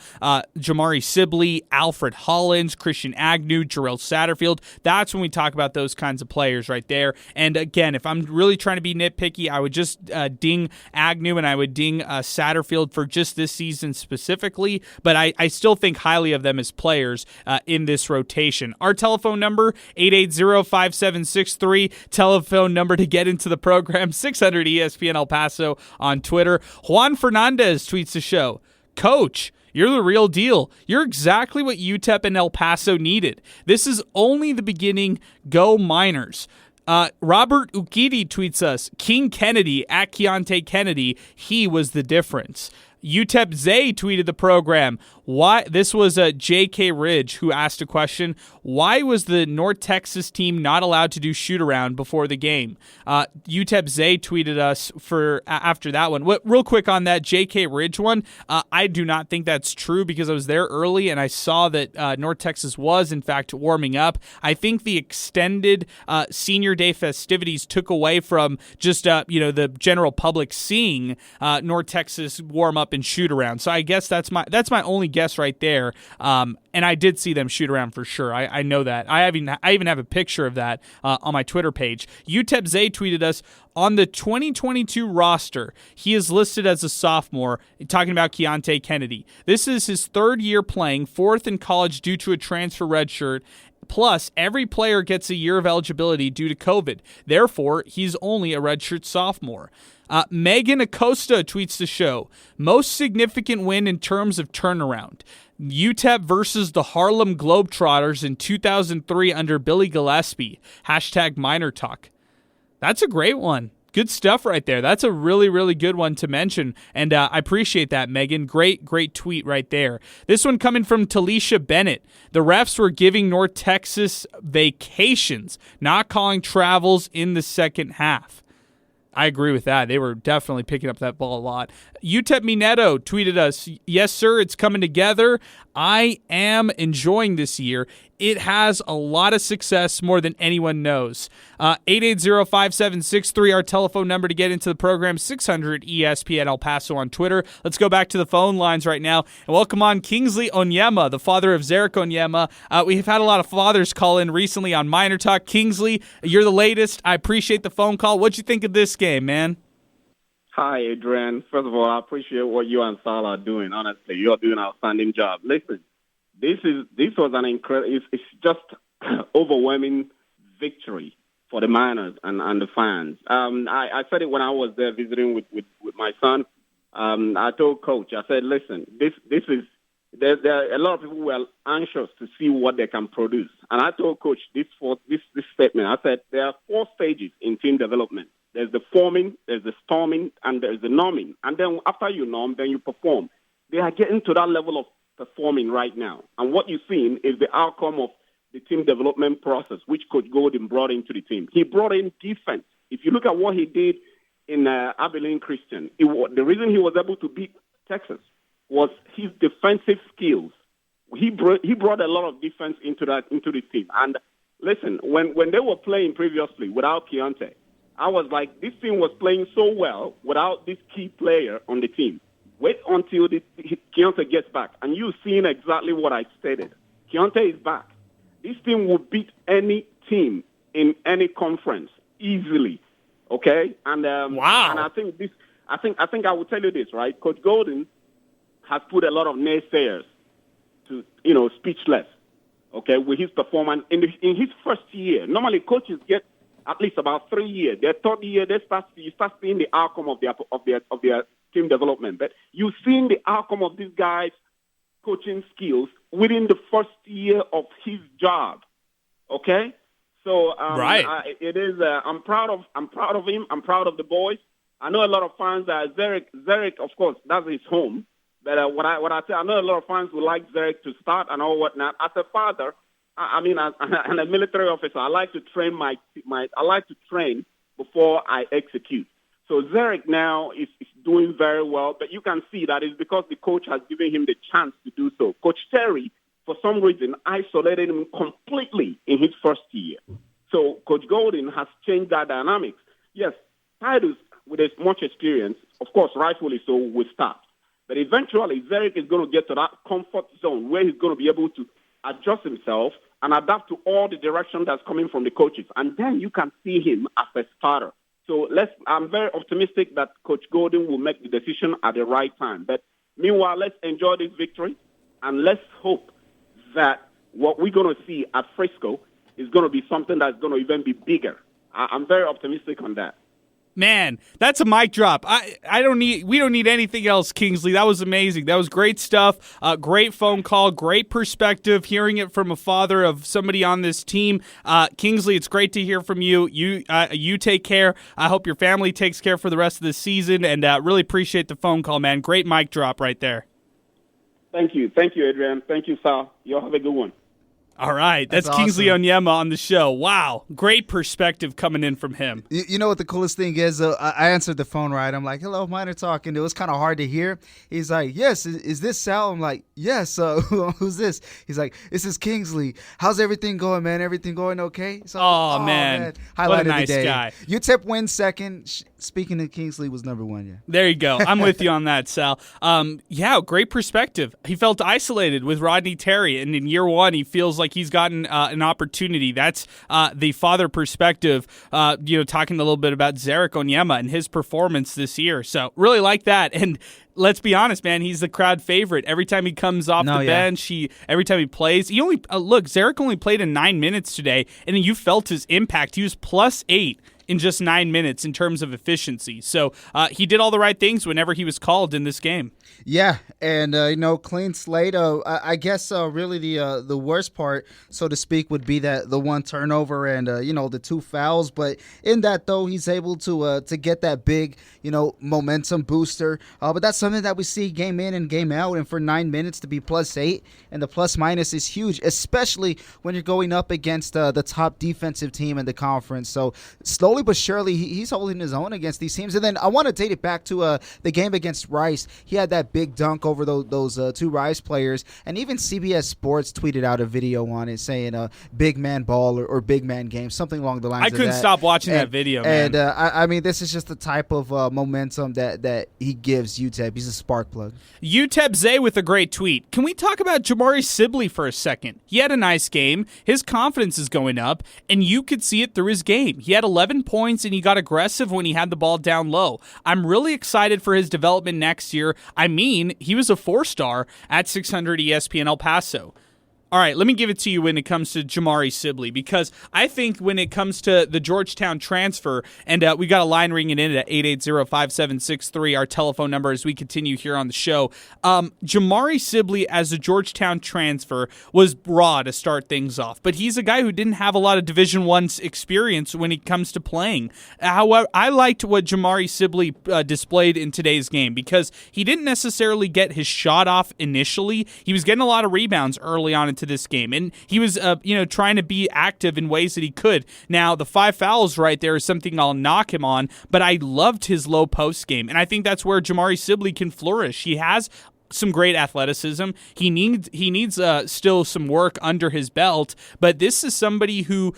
Jamari Sibley, Alfred Hollins, Christian Agnew, Jarrell Satterfield. That's when we talk about those kinds of players right there. And again, if I'm really trying to be nitpicky, I would just ding Agnew and I would ding Satterfield for just this season specifically, but I still think highly of them as players in this rotation. Our telephone number, 880-5763, telephone number to get into the program, 600 ESPN El Paso on Twitter. Juan Fernandez tweets the show, Coach, you're the real deal. You're exactly what UTEP and El Paso needed. This is only the beginning. Go Miners. Robert Ukidi tweets us, King Kennedy at Keontae Kennedy. He was the difference. UTEP Zay tweeted the program. Why? This was J.K. Ridge who asked a question. Why was the North Texas team not allowed to do shoot-around before the game? UTEP Zay tweeted us for after that one. Real quick on that J.K. Ridge one, I do not think that's true because I was there early and I saw that North Texas was, in fact, warming up. I think the extended senior day festivities took away from just the general public seeing North Texas warm up and shoot around. So I guess that's my only guess right there. And I did see them shoot around for sure. I know that. I even have a picture of that on my Twitter page. UTEP Zay tweeted us, on the 2022 roster, he is listed as a sophomore, talking about Keontae Kennedy. This is his third year playing, fourth in college due to a transfer redshirt. Plus, every player gets a year of eligibility due to COVID. Therefore, he's only a redshirt sophomore. Megan Acosta tweets the show, most significant win in terms of turnaround. UTEP versus the Harlem Globetrotters in 2003 under Billy Gillespie. Hashtag MinerTalk. That's a great one. Good stuff right there. That's a really, really good one to mention, and I appreciate that, Megan. Great tweet right there. This one coming from Talisha Bennett. The refs were giving North Texas vacations, not calling travels in the second half. I agree with that. They were definitely picking up that ball a lot. UTEP Mineto tweeted us, yes, sir, it's coming together. I am enjoying this year. It has a lot of success, more than anyone knows. 880-5763, our telephone number to get into the program, 600 ESPN El Paso on Twitter. Let's go back to the phone lines right now and welcome on Kingsley Onyema, the father of Zarek Onyema. We've had a lot of fathers call in recently on MinerTalk. Kingsley, you're the latest. I appreciate the phone call. What'd you think of this game, man? Hi, Adrian. First of all, I appreciate what you and Sal are doing. Honestly, you're doing an outstanding job. Listen, this was an incredible. It's just overwhelming victory for the Miners and the fans. I said it when I was there visiting with my son. I told Coach, I said, listen, this is there are a lot of people who are anxious to see what they can produce. And I told Coach this statement. I said there are 4 stages in team development. There's the forming, there's the storming, and there's the norming. And then after you norm, then you perform. They are getting to that level of performing right now. And what you're seeing is the outcome of the team development process, which Coach Golden brought into the team. He brought in defense. If you look at what he did in Abilene Christian, the reason he was able to beat Texas was his defensive skills. He brought a lot of defense into the team. And listen, when they were playing previously without Keontae, I was like, this team was playing so well without this key player on the team. Wait until Keontae gets back, and you've seen exactly what I stated. Keontae is back. This team will beat any team in any conference easily. Okay, and wow. And I think I will tell you this, right? Coach Golden has put a lot of naysayers to speechless. Okay, with his performance in his first year. Normally, coaches get at least about 3 years. Their third year, you start seeing the outcome of their team development. But you've seen the outcome of these guys' coaching skills within the first year of his job. Okay, so right. It is. I'm proud of him. I'm proud of the boys. I know a lot of fans. Zarek, of course, that's his home. But what I say, I know a lot of fans would like Zarek to start and all whatnot. As a father, and a military officer, I like to train I like to train before I execute. So Zarek now is doing very well, but you can see that it's because the coach has given him the chance to do so. Coach Terry, for some reason, isolated him completely in his first year. So Coach Golden has changed that dynamics. Yes, Titus, with as much experience, of course, rightfully so, will start. But eventually, Zarek is going to get to that comfort zone where he's going to be able to adjust himself and adapt to all the direction that's coming from the coaches. And then you can see him as a starter. So I'm very optimistic that Coach Golden will make the decision at the right time. But meanwhile, let's enjoy this victory, and let's hope that what we're going to see at Frisco is going to be something that's going to even be bigger. I'm very optimistic on that. Man, that's a mic drop. We don't need anything else, Kingsley. That was amazing. That was great stuff. Great phone call, great perspective, hearing it from a father of somebody on this team. Kingsley, it's great to hear from you. You take care. I hope your family takes care for the rest of the season, and really appreciate the phone call, man. Great mic drop right there. Thank you. Thank you, Adrian. Thank you, Sal. You'll have a good one. All right. That's Kingsley awesome. Onyema on the show. Wow. Great perspective coming in from him. You know what the coolest thing is? I answered the phone, right? I'm like, hello, MinerTalk. And it was kind of hard to hear. He's like, yes, is this Sal? I'm like, yes. Who's this? He's like, this is Kingsley. How's everything going, man? Everything going okay? So, man. Highlight What a of the nice day. guy. UTEP wins second. Speaking of Kingsley, was number one, yeah. There you go. I'm with you on that, Sal. Yeah, great perspective. He felt isolated with Rodney Terry, and in year one, he feels like he's gotten an opportunity. That's the father perspective, talking a little bit about Zarek Onyema and his performance this year. So really like that. And let's be honest, man, he's the crowd favorite. Every time he comes off the bench, every time he plays, Zarek only played in 9 minutes today, and you felt his impact. He was +8 in just 9 minutes in terms of efficiency. So he did all the right things whenever he was called in this game. Yeah, and clean slate. I guess really the worst part, so to speak, would be that the one turnover and the 2 fouls. But in that though, he's able to get that big momentum booster. But that's something that we see game in and game out. And for 9 minutes to be +8 and the plus minus is huge, especially when you're going up against the top defensive team in the conference. So slowly but surely, he's holding his own against these teams. And then I want to date it back to the game against Rice. He had that big dunk over those 2 Rice players. And even CBS Sports tweeted out a video on it saying big man ball or big man game, something along the lines of that. I couldn't stop watching that video, man. And I mean, this is just the type of momentum that he gives UTEP. He's a spark plug. UTEP Zay with a great tweet. Can we talk about Jamari Sibley for a second? He had a nice game. His confidence is going up, and you could see it through his game. He had 11 points, and he got aggressive when he had the ball down low. I'm really excited for his development next year. I mean, he was a 4-star at 600 ESPN El Paso. All right, let me give it to you when it comes to Jamari Sibley, because I think when it comes to the Georgetown transfer, and we got a line ringing in at 880-5763, our telephone number as we continue here on the show. Jamari Sibley as a Georgetown transfer was raw to start things off, but he's a guy who didn't have a lot of Division I experience when it comes to playing. However, I liked what Jamari Sibley displayed in today's game, because he didn't necessarily get his shot off initially. He was getting a lot of rebounds early on into this game, and he was trying to be active in ways that he could. Now, the 5 fouls right there is something I'll knock him on, but I loved his low post game, and I think that's where Jamari Sibley can flourish. He has some great athleticism. He needs still some work under his belt, but this is somebody who,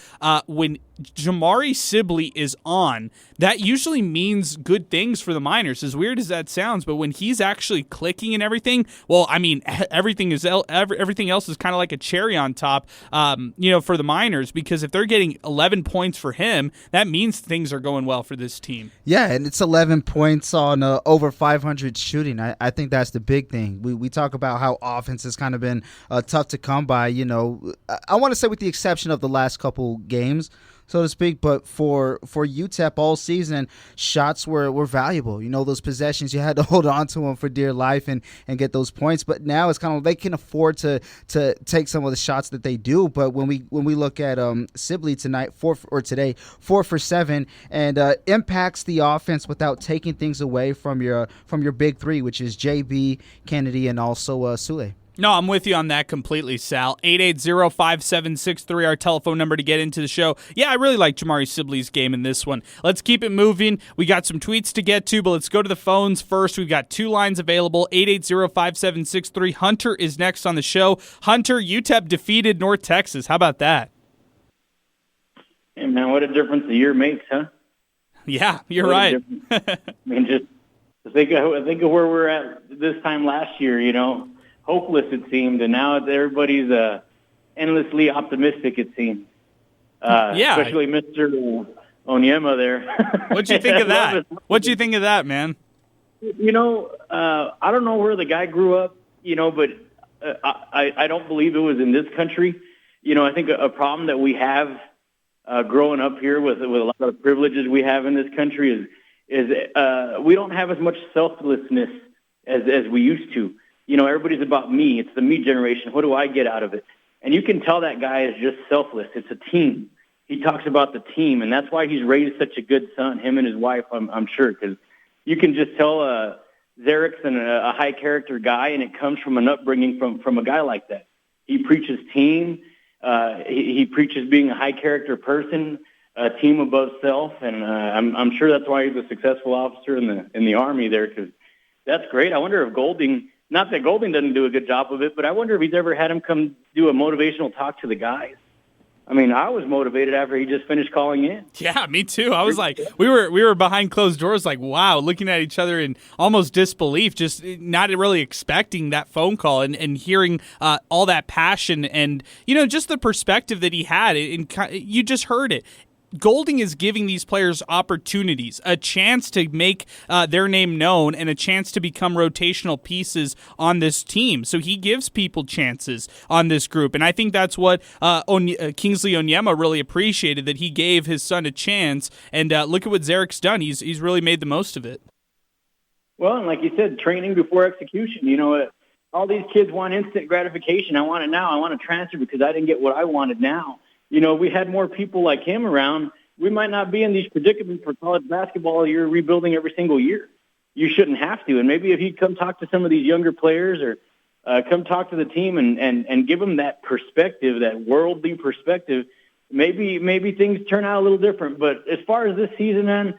when Jamari Sibley is on, that usually means good things for the Miners, as weird as that sounds. But when he's actually clicking and everything, well, I mean, everything else is kind of like a cherry on top, for the Miners, because if they're getting 11 points for him, that means things are going well for this team. Yeah, and it's 11 points on over 500 shooting. I think that's the big thing. We talk about how offense has kind of been tough to come by. I want to say with the exception of the last couple games, so to speak, but for UTEP all season, shots were valuable. Those possessions, you had to hold on to them for dear life and get those points. But now it's kind of they can afford to take some of the shots that they do. But when we look at Sibley tonight, 4 for 7, and impacts the offense without taking things away from your big 3, which is JB, Kennedy, and also Sule. No, I'm with you on that completely, Sal. 880-5763, our telephone number to get into the show. Yeah, I really like Jamari Sibley's game in this one. Let's keep it moving. We got some tweets to get to, but let's go to the phones first. We've got 2 lines available. 880-5763. Hunter is next on the show. Hunter, UTEP defeated North Texas. How about that? Hey, man, what a difference a year makes, huh? Yeah, you're right. I mean, just think of where we're at this time last year, hopeless it seemed, and now everybody's endlessly optimistic, it seems. Especially Mr. Onyema there. What'd you think of that? What'd you think of that, man? I don't know where the guy grew up, but I don't believe it was in this country. I think a problem that we have growing up here with a lot of the privileges we have in this country is we don't have as much selflessness as we used to. Everybody's about me. It's the me generation. What do I get out of it? And you can tell that guy is just selfless. It's a team. He talks about the team, and that's why he's raised such a good son, him and his wife, I'm sure, because you can just tell Zarek's a high-character guy, and it comes from an upbringing from a guy like that. He preaches team. He preaches being a high-character person, a team above self, and I'm sure that's why he's a successful officer in the Army there, because that's great. I wonder if Golding, not that Golding doesn't do a good job of it, but I wonder if he's ever had him come do a motivational talk to the guys. I mean, I was motivated after he just finished calling in. Yeah, me too. I was like, we were behind closed doors, like, wow, looking at each other in almost disbelief, just not really expecting that phone call and hearing all that passion and, just the perspective that he had. And you just heard it. Golding is giving these players opportunities, a chance to make their name known and a chance to become rotational pieces on this team. So he gives people chances on this group. And I think that's what Kingsley Onyema really appreciated, that he gave his son a chance. And look at what Zarek's done. He's really made the most of it. Well, and like you said, training before execution. All these kids want instant gratification. I want it now. I want to transfer because I didn't get what I wanted now. We had more people like him around, we might not be in these predicaments for college basketball. You're rebuilding every single year. You shouldn't have to. And maybe if he'd come talk to some of these younger players or come talk to the team and give them that perspective, that worldly perspective, maybe things turn out a little different. But as far as this season, man,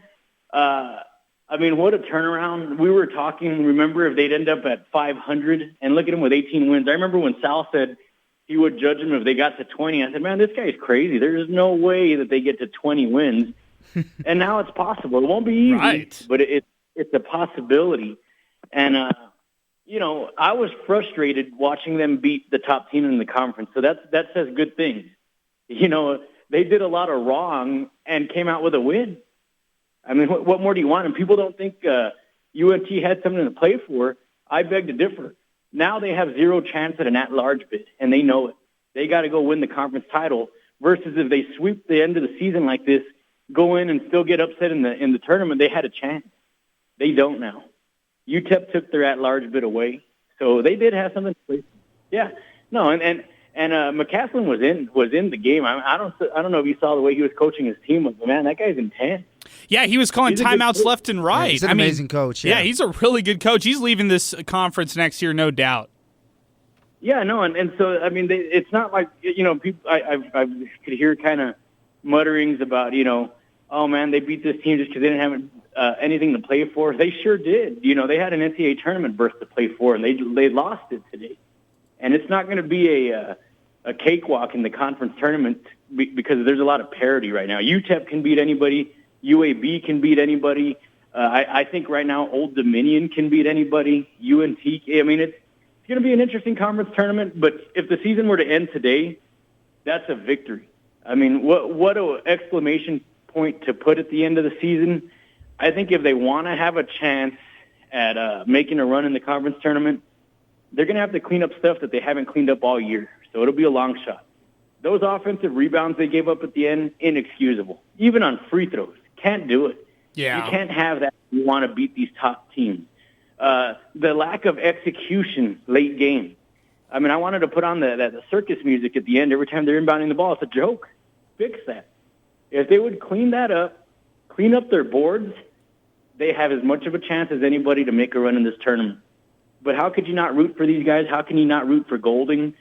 what a turnaround. We were talking, remember, if they'd end up at 500 and look at them with 18 wins. I remember when Sal said he would judge them if they got to 20. I said, man, this guy's crazy. There's no way that they get to 20 wins. And now it's possible. It won't be easy, right, but it's a possibility. And, I was frustrated watching them beat the top team in the conference. So that says good things. They did a lot of wrong and came out with a win. I mean, what more do you want? And people don't think UNT had something to play for. I beg to differ. Now they have zero chance at an at-large bid, and they know it. They got to go win the conference title versus if they sweep the end of the season like this, go in and still get upset in the tournament, they had a chance. They don't now. UTEP took their at-large bid away, so they did have something to play for. Yeah. No, and McCaslin was in the game. I don't know if you saw the way he was coaching his team, but man, that guy's intense. Yeah, he was calling timeouts left and right. Yeah, he's an amazing coach. Yeah, he's a really good coach. He's leaving this conference next year, no doubt. Yeah, no, and so it's not like people. I could hear kind of mutterings about oh man, they beat this team just because they didn't have anything to play for. They sure did. They had an NCAA tournament berth to play for, and they lost it today. And it's not going to be a cakewalk in the conference tournament because there's a lot of parity right now. UTEP can beat anybody. UAB can beat anybody. I think right now Old Dominion can beat anybody. UNT. It's going to be an interesting conference tournament. But if the season were to end today, that's a victory. What an exclamation point to put at the end of the season. I think if they want to have a chance at making a run in the conference tournament, they're going to have to clean up stuff that they haven't cleaned up all year. So it'll be a long shot. Those offensive rebounds they gave up at the end, inexcusable. Even on free throws. Can't do it. Yeah. You can't have that if you want to beat these top teams. The lack of execution late game. I wanted to put on the circus music at the end every time they're inbounding the ball. It's a joke. Fix that. If they would clean that up, clean up their boards, they have as much of a chance as anybody to make a run in this tournament. But how could you not root for these guys? How can you not root for Golding?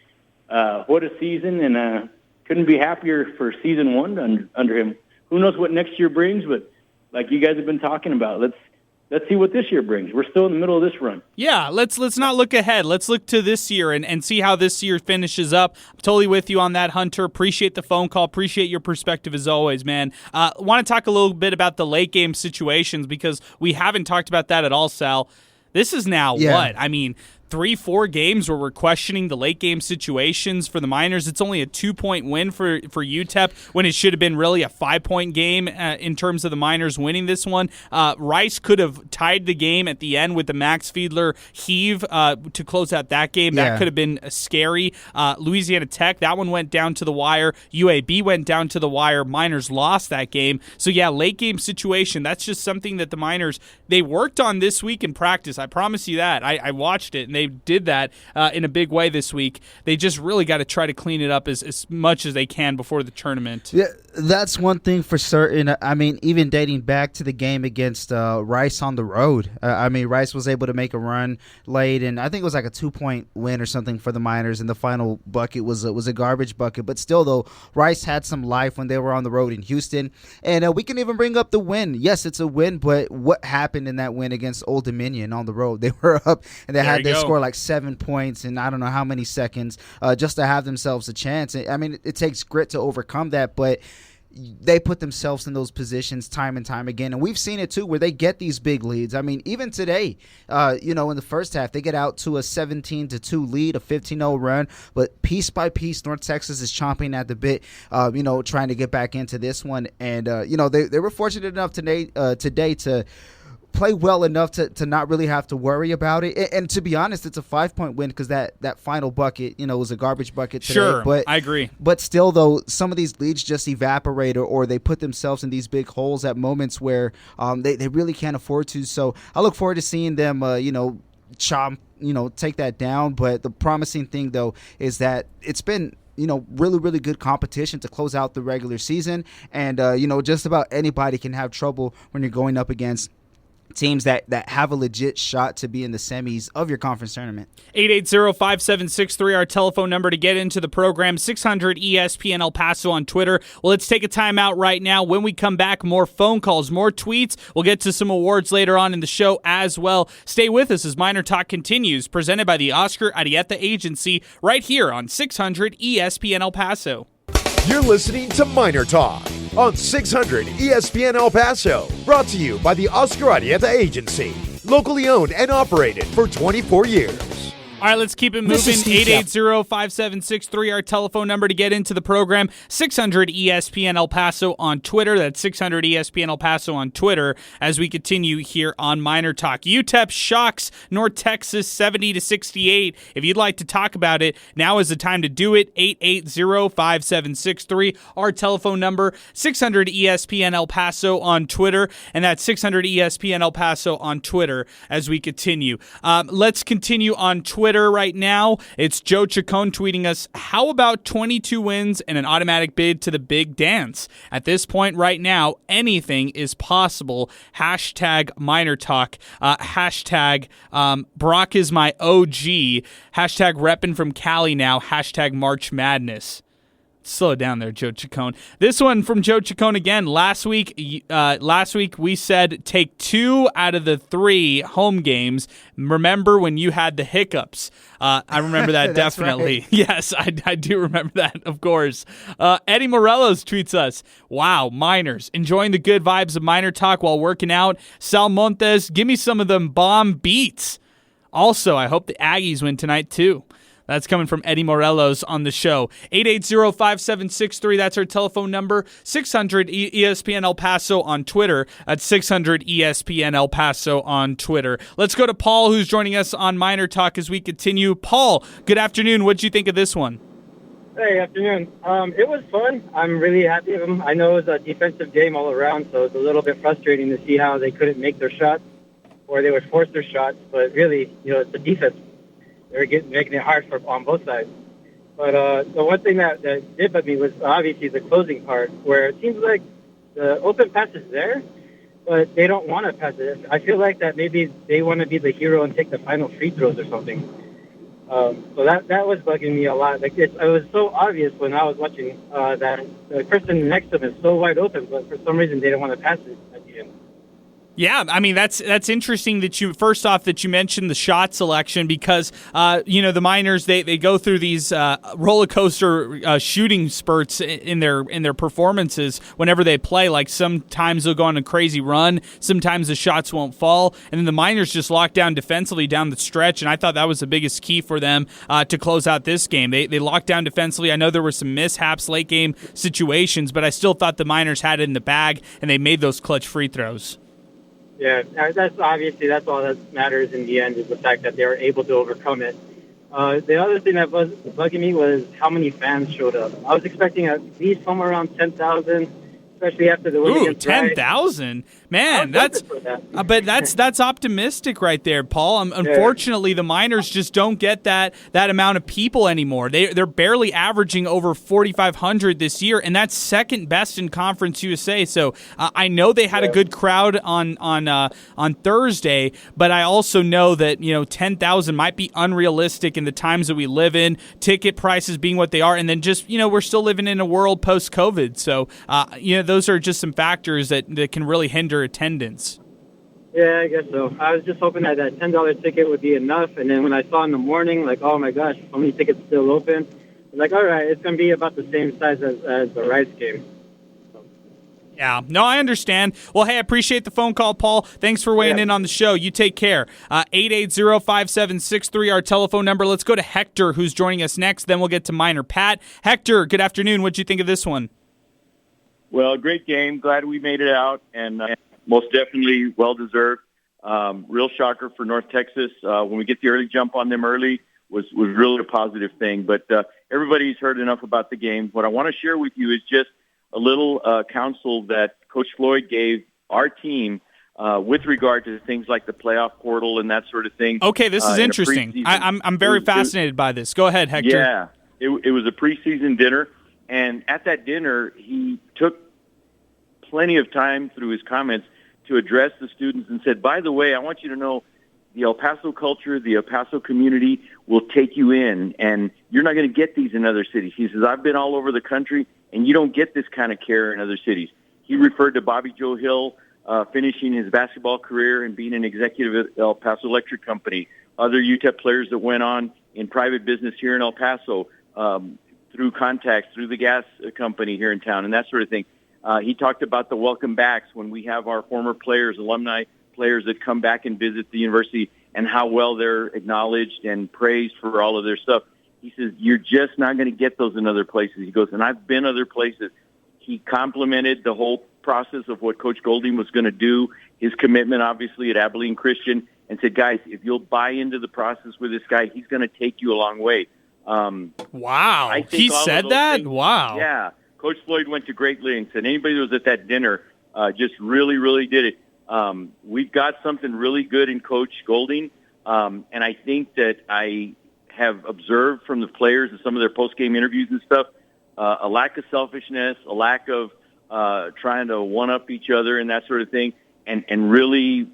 What a season, and couldn't be happier for season one under him. Who knows what next year brings, but like you guys have been talking about, let's see what this year brings. We're still in the middle of this run. Yeah, let's not look ahead. Let's look to this year and see how this year finishes up. I'm totally with you on that, Hunter. Appreciate the phone call. Appreciate your perspective as always, man. Want to talk a little bit about the late game situations because we haven't talked about that at all, Sal. This is now Yeah. what? I mean, 3-4 games where we're questioning the late game situations for the Miners. It's only a 2-point win for UTEP when it should have been really a 5-point game in terms of the Miners winning this one. Rice could have tied the game at the end with the Max Fiedler heave to close out that game. That could have been scary. Louisiana Tech, that one went down to the wire. UAB went down to the wire. Miners lost that game. So yeah, late game situation, that's just something that the Miners, they worked on this week in practice. I promise you that. I watched it, and they did that in a big way this week. They just really got to try to clean it up as much as they can before the tournament. Yeah, that's one thing for certain. I mean, even dating back to the game against Rice on the road. I mean, Rice was able to make a run late, and I think it was like a 2-point win or something for the Miners, and the final bucket was a garbage bucket. But still, though, Rice had some life when they were on the road in Houston. And we can even bring up the win. Yes, it's a win, but what happened in that win against Old Dominion on the road? They were up, and they scored like 7 points in I don't know how many seconds just to have themselves a chance. I mean, it takes grit to overcome that, but they put themselves in those positions time and time again. And we've seen it, too, where they get these big leads. I mean, even today, in the first half, they get out to a 17-2 lead, a 15-0 run. But piece by piece, North Texas is chomping at the bit, trying to get back into this one. And, they were fortunate enough today to play well enough to not really have to worry about it. And to be honest, it's a 5-point win because that final bucket, was a garbage bucket today. Sure, but I agree. But still, though, some of these leads just evaporate or they put themselves in these big holes at moments where they really can't afford to. So I look forward to seeing them, take that down. But the promising thing, though, is that it's been really, really good competition to close out the regular season. And, just about anybody can have trouble when you're going up against teams that have a legit shot to be in the semis of your conference tournament. 880-5763, our telephone number to get into the program. 600 ESPN El Paso on Twitter. Well, let's take a timeout right now. When we come back, more phone calls, more tweets. We'll get to some awards later on in the show as well. Stay with us as Miner Talk continues, presented by the Oscar Arieta Agency, right here on 600 ESPN El Paso. You're listening to Miner Talk on 600 ESPN El Paso, brought to you by the Oscar Arieta Agency, locally owned and operated for 24 years. All right, let's keep it moving. 880-5763, our telephone number to get into the program. 600 ESPN El Paso on Twitter. That's 600 ESPN El Paso on Twitter as we continue here on Miner Talk. UTEP shocks North Texas 70-68. If you'd like to talk about it, now is the time to do it. 880-5763, our telephone number. 600 ESPN El Paso on Twitter, and that's 600 ESPN El Paso on Twitter as we continue. Let's continue on Twitter right now. It's Joe Chacon tweeting us, how about 22 wins and an automatic bid to the big dance? At this point right now, anything is possible. Hashtag Miner Talk. Hashtag Brock is my OG. Hashtag reppin' from Cali now. Hashtag March Madness. Slow down there, Joe Chacon. This one from Joe Chacon again. Last week we said take 2 out of the 3 home games. Remember when you had the hiccups? I remember that definitely. Right. Yes, I do remember that, of course. Eddie Morelos tweets us, wow, Miners, enjoying the good vibes of Miner Talk while working out. Sal Montes, give me some of them bomb beats. Also, I hope the Aggies win tonight too. That's coming from Eddie Morelos on the show. 880-5763, that's our telephone number. 600 ESPN El Paso on Twitter. That's 600 ESPN El Paso on Twitter. Let's go to Paul, who's joining us on Miner Talk as we continue. Paul, good afternoon. What did you think of this one? Hey, afternoon. It was fun. I'm really happy with them. I know it was a defensive game all around, so it's a little bit frustrating to see how they couldn't make their shots or they would force their shots. But really, it's the defense. They're making it hard on both sides. But the one thing that did bug me was obviously the closing part, where it seems like the open pass is there, but they don't want to pass it. I feel like that maybe they want to be the hero and take the final free throws or something. So that was bugging me a lot. Like it was so obvious when I was watching that the person next to them is so wide open, but for some reason they don't want to pass it at the end. Yeah, I mean that's interesting that you mentioned the shot selection because the Miners they go through these roller coaster shooting spurts in their performances whenever they play. Like sometimes they'll go on a crazy run, sometimes the shots won't fall, and then the Miners just lock down defensively down the stretch. And I thought that was the biggest key for them to close out this game. They locked down defensively. I know there were some mishaps, late game situations, but I still thought the Miners had it in the bag and they made those clutch free throws. Yeah, that's all that matters in the end is the fact that they were able to overcome it. The other thing that was bugging me was how many fans showed up. I was expecting at least somewhere around 10,000, especially after the win against 10,000? Man, that's optimistic right there, Paul. Unfortunately, the Miners just don't get that amount of people anymore. They're barely averaging over 4,500 this year, and that's second best in Conference USA. So I know they had a good crowd on Thursday, but I also know that 10,000 might be unrealistic in the times that we live in. Ticket prices being what they are, and then just we're still living in a world post-COVID. So those are just some factors that can really hinder attendance. Yeah, I guess so. I was just hoping that $10 ticket would be enough, and then when I saw in the morning, like, oh my gosh, so many tickets still open, I'm like, all right, it's going to be about the same size as the Rice game. Yeah, no, I understand. Well, hey, I appreciate the phone call, Paul. Thanks for weighing in on the show. You take care. 880-5763, our telephone number. Let's go to Hector, who's joining us next. Then we'll get to Miner Pat. Hector, good afternoon. What'd you think of this one? Well, great game. Glad we made it out, and most definitely well-deserved. Real shocker for North Texas. When we get the early jump on them early was really a positive thing. But everybody's heard enough about the game. What I want to share with you is just a little counsel that Coach Floyd gave our team with regard to things like the playoff portal and that sort of thing. Okay, this is interesting. I'm very fascinated by this. Go ahead, Hector. Yeah, it was a preseason dinner. And at that dinner, he took plenty of time through his comments to address the students and said, by the way, I want you to know the El Paso culture, the El Paso community will take you in, and you're not going to get these in other cities. He says, I've been all over the country, and you don't get this kind of care in other cities. He referred to Bobby Joe Hill finishing his basketball career and being an executive at El Paso Electric Company, other UTEP players that went on in private business here in El Paso, through contacts, through the gas company here in town, and that sort of thing. He talked about the welcome backs when we have our former players, alumni players that come back and visit the university and how well they're acknowledged and praised for all of their stuff. He says, you're just not going to get those in other places. He goes, and I've been other places. He complimented the whole process of what Coach Golding was going to do, his commitment, obviously, at Abilene Christian, and said, guys, if you'll buy into the process with this guy, he's going to take you a long way. Wow. He said that? Things, wow. Yeah. Coach Floyd went to great lengths, and anybody that was at that dinner just really, really did it. We've got something really good in Coach Golding, and I think that I have observed from the players and some of their post-game interviews and stuff, a lack of selfishness, a lack of trying to one-up each other and that sort of thing, and really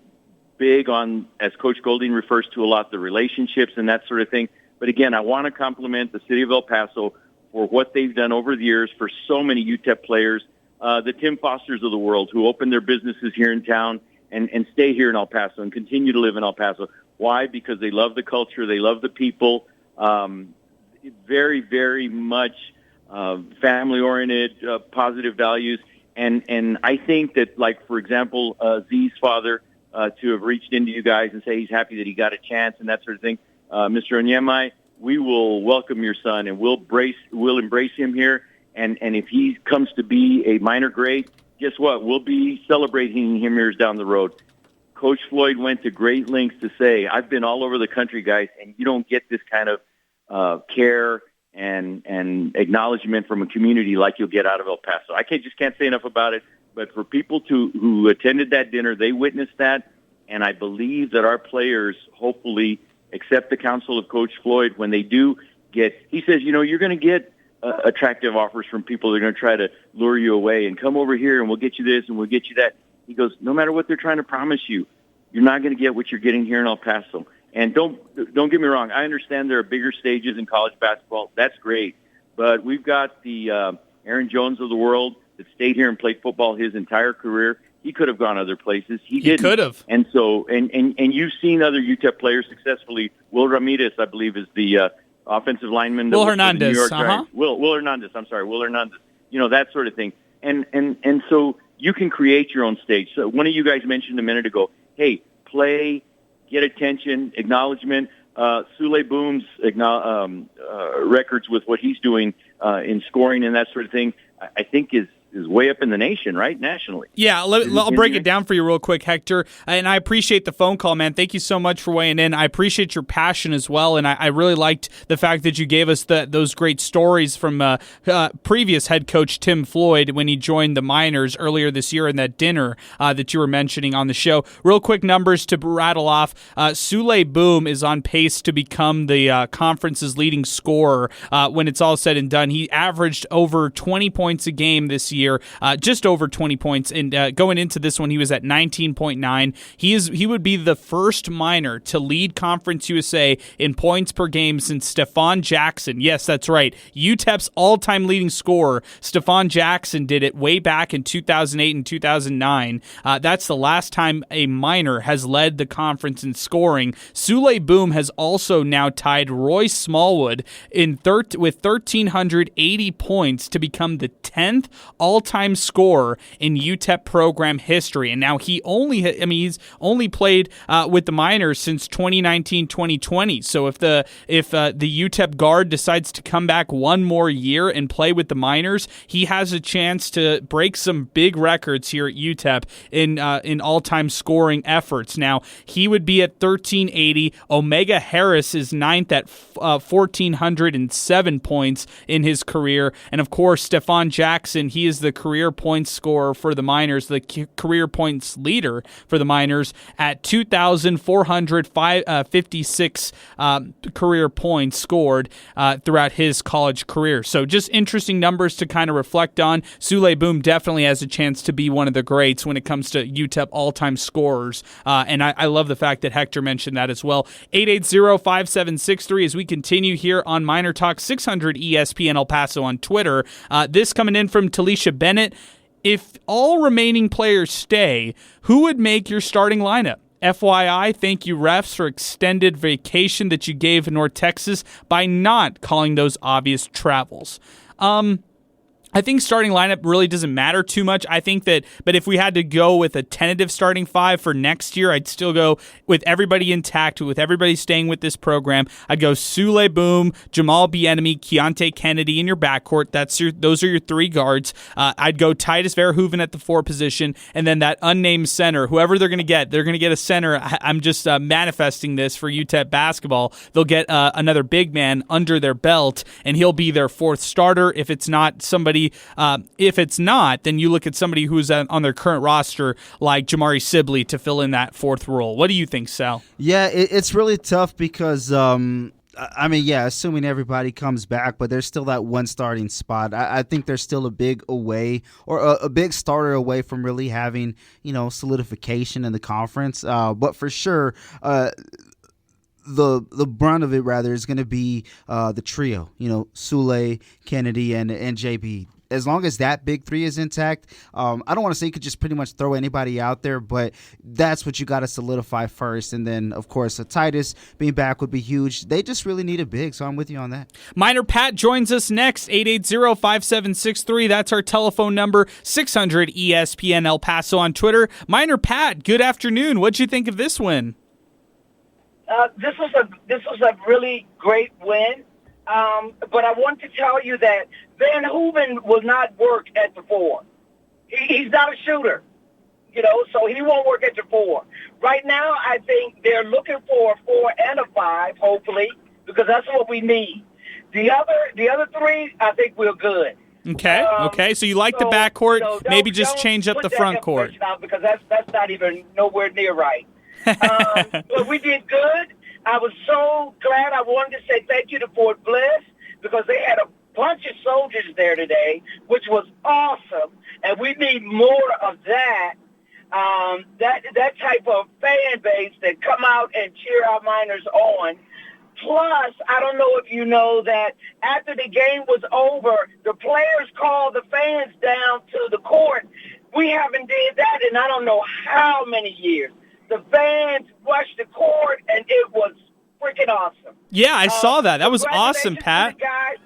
big on, as Coach Golding refers to a lot, the relationships and that sort of thing. But again, I want to compliment the city of El Paso for what they've done over the years for so many UTEP players, the Tim Fosters of the world who open their businesses here in town and stay here in El Paso and continue to live in El Paso. Why? Because they love the culture, they love the people, very, very much family-oriented, positive values. And I think that, like, for example, Z's father, to have reached into you guys and say he's happy that he got a chance and that sort of thing, Mr. Onyemai, we will welcome your son and we'll embrace him here. And if he comes to be a minor great, guess what? We'll be celebrating him years down the road. Coach Floyd went to great lengths to say, I've been all over the country, guys, and you don't get this kind of care and acknowledgement from a community like you'll get out of El Paso. I can't say enough about it. But for people who attended that dinner, they witnessed that, and I believe that our players hopefully accept the counsel of Coach Floyd when they do get. He says, you're going to get attractive offers from people that are going to try to lure you away and come over here and we'll get you this and we'll get you that. He goes, no matter what they're trying to promise you, you're not going to get what you're getting here in El Paso. And don't get me wrong. I understand there are bigger stages in college basketball. That's great, but we've got the Aaron Jones of the world that stayed here and played football his entire career, he could have gone other places. He didn't. Could have. And so, and you've seen other UTEP players successfully. Will Ramirez, I believe, is the offensive lineman. Will that was for the Hernandez. New York Giants. Will Hernandez. I'm sorry, Will Hernandez. You know, that sort of thing. And so you can create your own stage. So one of you guys mentioned a minute ago, hey, play, get attention, acknowledgement. Sule Boom's records with what he's doing in scoring and that sort of thing, I think is way up in the nation, right? Nationally. Yeah, I'll break it down for you real quick, Hector. And I appreciate the phone call, man. Thank you so much for weighing in. I appreciate your passion as well. And I really liked the fact that you gave us those great stories from previous head coach Tim Floyd when he joined the Miners earlier this year in that dinner that you were mentioning on the show. Real quick numbers to rattle off. Sule Boom is on pace to become the conference's leading scorer when it's all said and done. He averaged over 20 points a game this year. Just over 20 points, and going into this one, he was at 19.9. He would be the first Miner to lead Conference USA in points per game since Stephon Jackson. Yes, that's right. UTEP's all-time leading scorer, Stephon Jackson, did it way back in 2008 and 2009. That's the last time a Miner has led the conference in scoring. Sule Boom has also now tied Roy Smallwood with 1,380 points to become the 10th all-time scorer in UTEP program history. And now he's only played with the Miners since 2019-2020. So if the UTEP guard decides to come back one more year and play with the Miners, he has a chance to break some big records here at UTEP in all-time scoring efforts. Now, he would be at 1,380. Omega Harris is ninth at 1,407 points in his career. And of course, Stephon Jackson, he is the career points scorer for the Miners, the career points leader for the Miners at 2,456 career points scored throughout his college career. So just interesting numbers to kind of reflect on. Sule Boom definitely has a chance to be one of the greats when it comes to UTEP all-time scorers. And I love the fact that Hector mentioned that as well. 880-5763 as we continue here on Miner Talk 600 ESPN El Paso on Twitter. This coming in from Talisha Bennett. If all remaining players stay, who would make your starting lineup? FYI, thank you, refs, for extended vacation that you gave in North Texas by not calling those obvious travels. I think starting lineup really doesn't matter too much. I think that, but if we had to go with a tentative starting five for next year, I'd still go with everybody intact, with everybody staying with this program. I'd go Sule Boom, Jamal Bieniemy, Keontae Kennedy in your backcourt. Those are your three guards. I'd go Titus Verhoeven at the 4 position, and then that unnamed center, whoever they're going to get a center. I'm just manifesting this for UTEP basketball. They'll get another big man under their belt, and he'll be their 4th starter. If it's not, then you look at somebody who's on their current roster like Jamari Sibley to fill in that 4th role. What do you think, Sal? Yeah, it's really tough because, assuming everybody comes back, but there's still that one starting spot. I think there's still a big starter away from really having, solidification in the conference. But for sure, the brunt of it rather is going to be the trio, Sule, Kennedy, and JB. As long as that big three is intact, I don't want to say you could just pretty much throw anybody out there, but that's what you got to solidify first. And then, of course, Titus being back would be huge. They just really need a big, so I'm with you on that. Miner Pat joins us next, 880-5763. That's our telephone number, 600 ESPN El Paso on Twitter. Miner Pat, good afternoon. What'd you think of this win? This was a really great win. But I want to tell you that Van Hooven will not work at the 4. He's not a shooter, so he won't work at the 4. Right now, I think they're looking for a 4 and a 5, hopefully, because that's what we need. The other 3, I think we're good. Okay. So you like the backcourt, maybe just change up the front court. Because that's not even nowhere near right. But we did good. I was so glad. I wanted to say thank you to Fort Bliss because they had a bunch of soldiers there today, which was awesome. And we need more of that. That type of fan base that come out and cheer our Miners on. Plus, I don't know if you know that after the game was over, the players called the fans down to the court We haven't did that in I don't know how many years. The fans rushed the court, and it was freaking awesome. Yeah, I saw that. That was awesome, Pat. To the guys.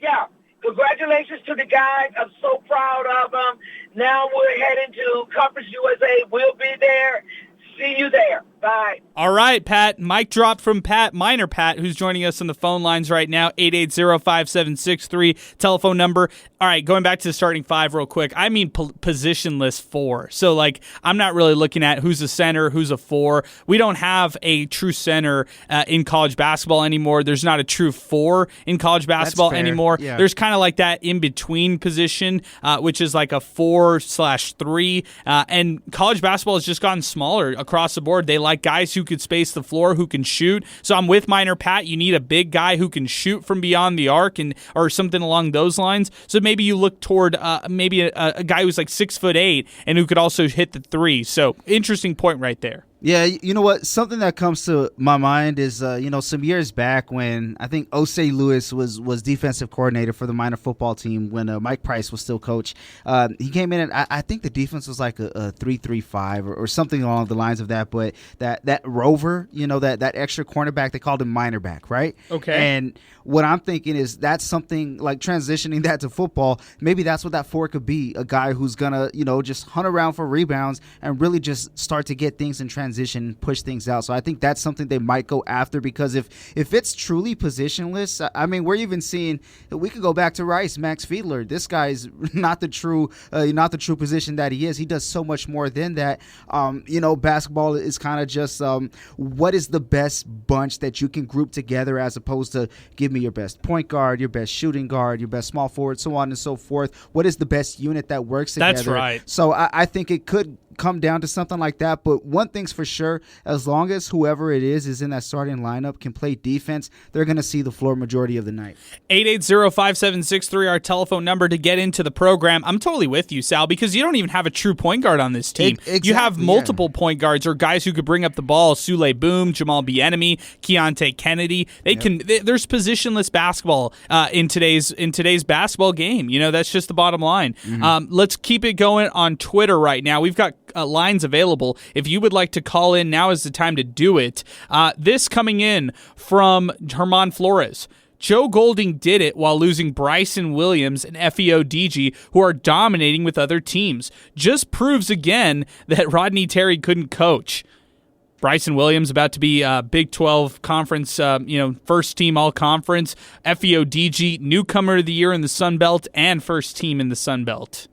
Yeah, congratulations to the guys. I'm so proud of them. Now we're heading to Conference USA. We'll be there. See you there. Bye. All right, Pat. Mic drop from Pat, Miner Pat, who's joining us on the phone lines right now, 880-5763, telephone number. All right, going back to the starting five real quick. I mean positionless four. So, like, I'm not really looking at who's a center, who's a four. We don't have a true center in college basketball anymore. There's not a true four in college basketball anymore. Yeah. There's kind of like that in-between position, which is like a 4/3. And college basketball has just gotten smaller across the board. They like guys who could space the floor, who can shoot. So I'm with Miner Pat. You need a big guy who can shoot from beyond the arc or something along those lines. So maybe you look toward maybe a guy who's like 6'8" and who could also hit the three. So interesting point right there. Yeah, you know what? Something that comes to my mind is, some years back when I think Osei Lewis was defensive coordinator for the Miner football team when Mike Price was still coach. He came in and I think the defense was like a 3-3-5 or something along the lines of that. But that rover, that extra cornerback, they called him minor back, right? Okay. And what I'm thinking is that's something like transitioning that to football. Maybe that's what that four could be, a guy who's going to, just hunt around for rebounds and really just start to get things in transition, push things out. So I think that's something they might go after, because if it's truly positionless, I mean, we're even seeing, we could go back to Rice, Max Fiedler. This guy's not the true position that he is. He does so much more than that. Basketball is kind of just what is the best bunch that you can group together, as opposed to give me your best point guard, your best shooting guard, your best small forward, so on and so forth. What is the best unit that works together? That's right. So I think it could come down to something like that. But one thing's for sure, as long as whoever it is in that starting lineup can play defense, they're going to see the floor majority of the night. 880-5763, our telephone number to get into the program. I'm totally with you, Sal, because you don't even have a true point guard on this team. Exactly, you have multiple point guards or guys who could bring up the ball. Sule Boom, Jamal Bieniemy, Keontae Kennedy. There's positionless basketball in today's basketball game. That's just the bottom line. Mm-hmm. Let's keep it going on Twitter right now. We've got lines available. If you would like to call in, now is the time to do it. This coming in from Herman Flores. Joe Golding did it while losing Bryson Williams and Feo DG, who are dominating with other teams. Just proves again that Rodney Terry couldn't coach. Bryson Williams about to be Big 12 conference, first team all conference. Feo DG, newcomer of the year in the Sun Belt and first team in the Sun Belt.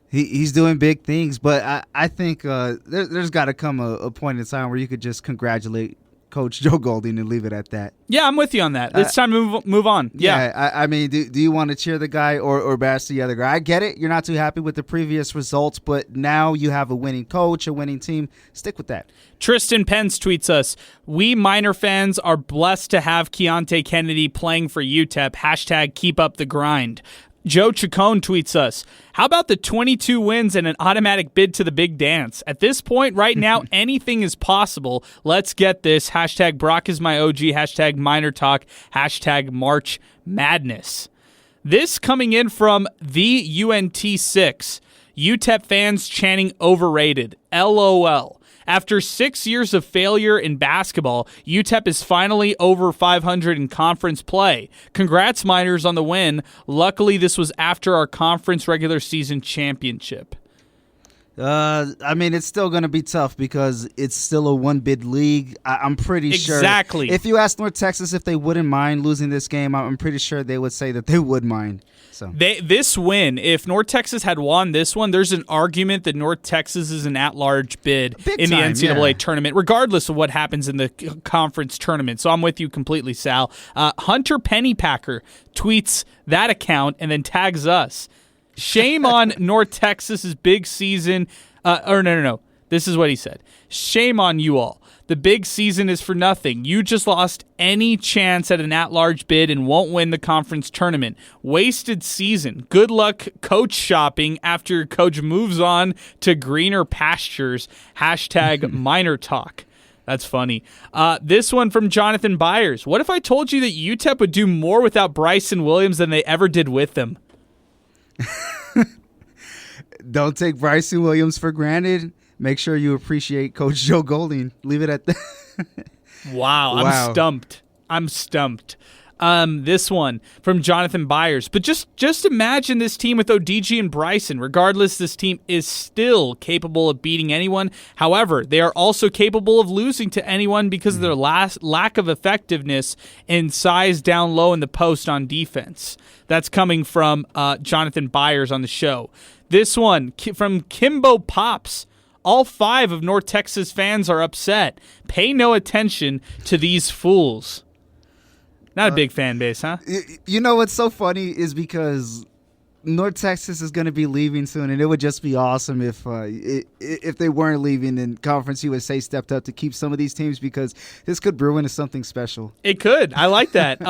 He's doing big things, but I think there's got to come a point in time where you could just congratulate Coach Joe Golding and leave it at that. Yeah, I'm with you on that. It's time to move on. Yeah. I mean, do you want to cheer the guy or bash the other guy? I get it. You're not too happy with the previous results, but now you have a winning coach, a winning team. Stick with that. Tristan Pence tweets us, "We Miner fans are blessed to have Keontae Kennedy playing for UTEP. # keep up the grind." Joe Chacon tweets us, "How about the 22 wins and an automatic bid to the big dance? At this point right now, anything is possible. Let's get this. # Brock is my OG. # MinerTalk. # March Madness." This coming in from the UNT6. UTEP fans chanting overrated. LOL. After 6 years of failure in basketball, UTEP is finally over 500 in conference play. Congrats, Miners, on the win. Luckily, this was after our conference regular season championship. I mean, it's still going to be tough because it's still a one-bid league. I'm pretty sure. Exactly. If you ask North Texas if they wouldn't mind losing this game, I'm pretty sure they would say that they would mind. So this win, if North Texas had won this one, there's an argument that North Texas is an at-large bid in the NCAA tournament, regardless of what happens in the conference tournament. So I'm with you completely, Sal. Hunter Pennypacker tweets that account and then tags us. Shame on North Texas's big season. No. This is what he said. Shame on you all. The big season is for nothing. You just lost any chance at an at-large bid and won't win the conference tournament. Wasted season. Good luck coach shopping after your coach moves on to greener pastures. # MinerTalk. That's funny. This one from Jonathan Byers. What if I told you that UTEP would do more without Bryson Williams than they ever did with him? Don't take Bryson Williams for granted. Make sure you appreciate Coach Joe Golding. Leave it at that. Wow. I'm stumped. This one from Jonathan Byers. But just imagine this team with ODG and Bryson. Regardless, this team is still capable of beating anyone. However, they are also capable of losing to anyone because of their lack of effectiveness and size down low in the post on defense. That's coming from Jonathan Byers on the show. This one from Kimbo Pops. All 5 of North Texas fans are upset. Pay no attention to these fools. Not a big fan base, huh? You know what's so funny is because North Texas is going to be leaving soon, and it would just be awesome if they weren't leaving and Conference USA stepped up to keep some of these teams, because this could brew into something special. It could. I like that.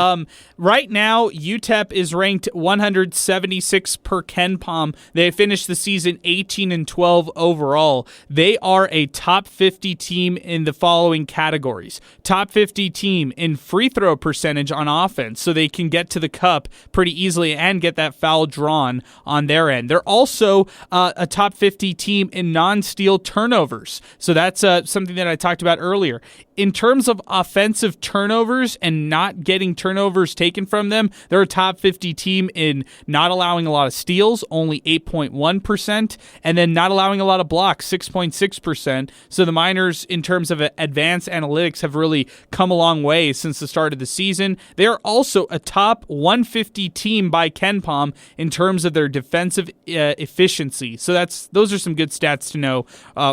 Right now, UTEP is ranked 176 per KenPom. They finished the season 18-12 overall. They are a top 50 team in the following categories. Top 50 team in free throw percentage on offense, so they can get to the cup pretty easily and get that foul drawn on their end. They're also a top 50 team in non-steal turnovers. So that's something that I talked about earlier. In terms of offensive turnovers and not getting turnovers taken from them, they're a top 50 team in not allowing a lot of steals, only 8.1%, and then not allowing a lot of blocks, 6.6%. So the Miners, in terms of advanced analytics, have really come a long way since the start of the season. They are also a top 150 team by KenPom in terms of their defensive efficiency. So those are some good stats to know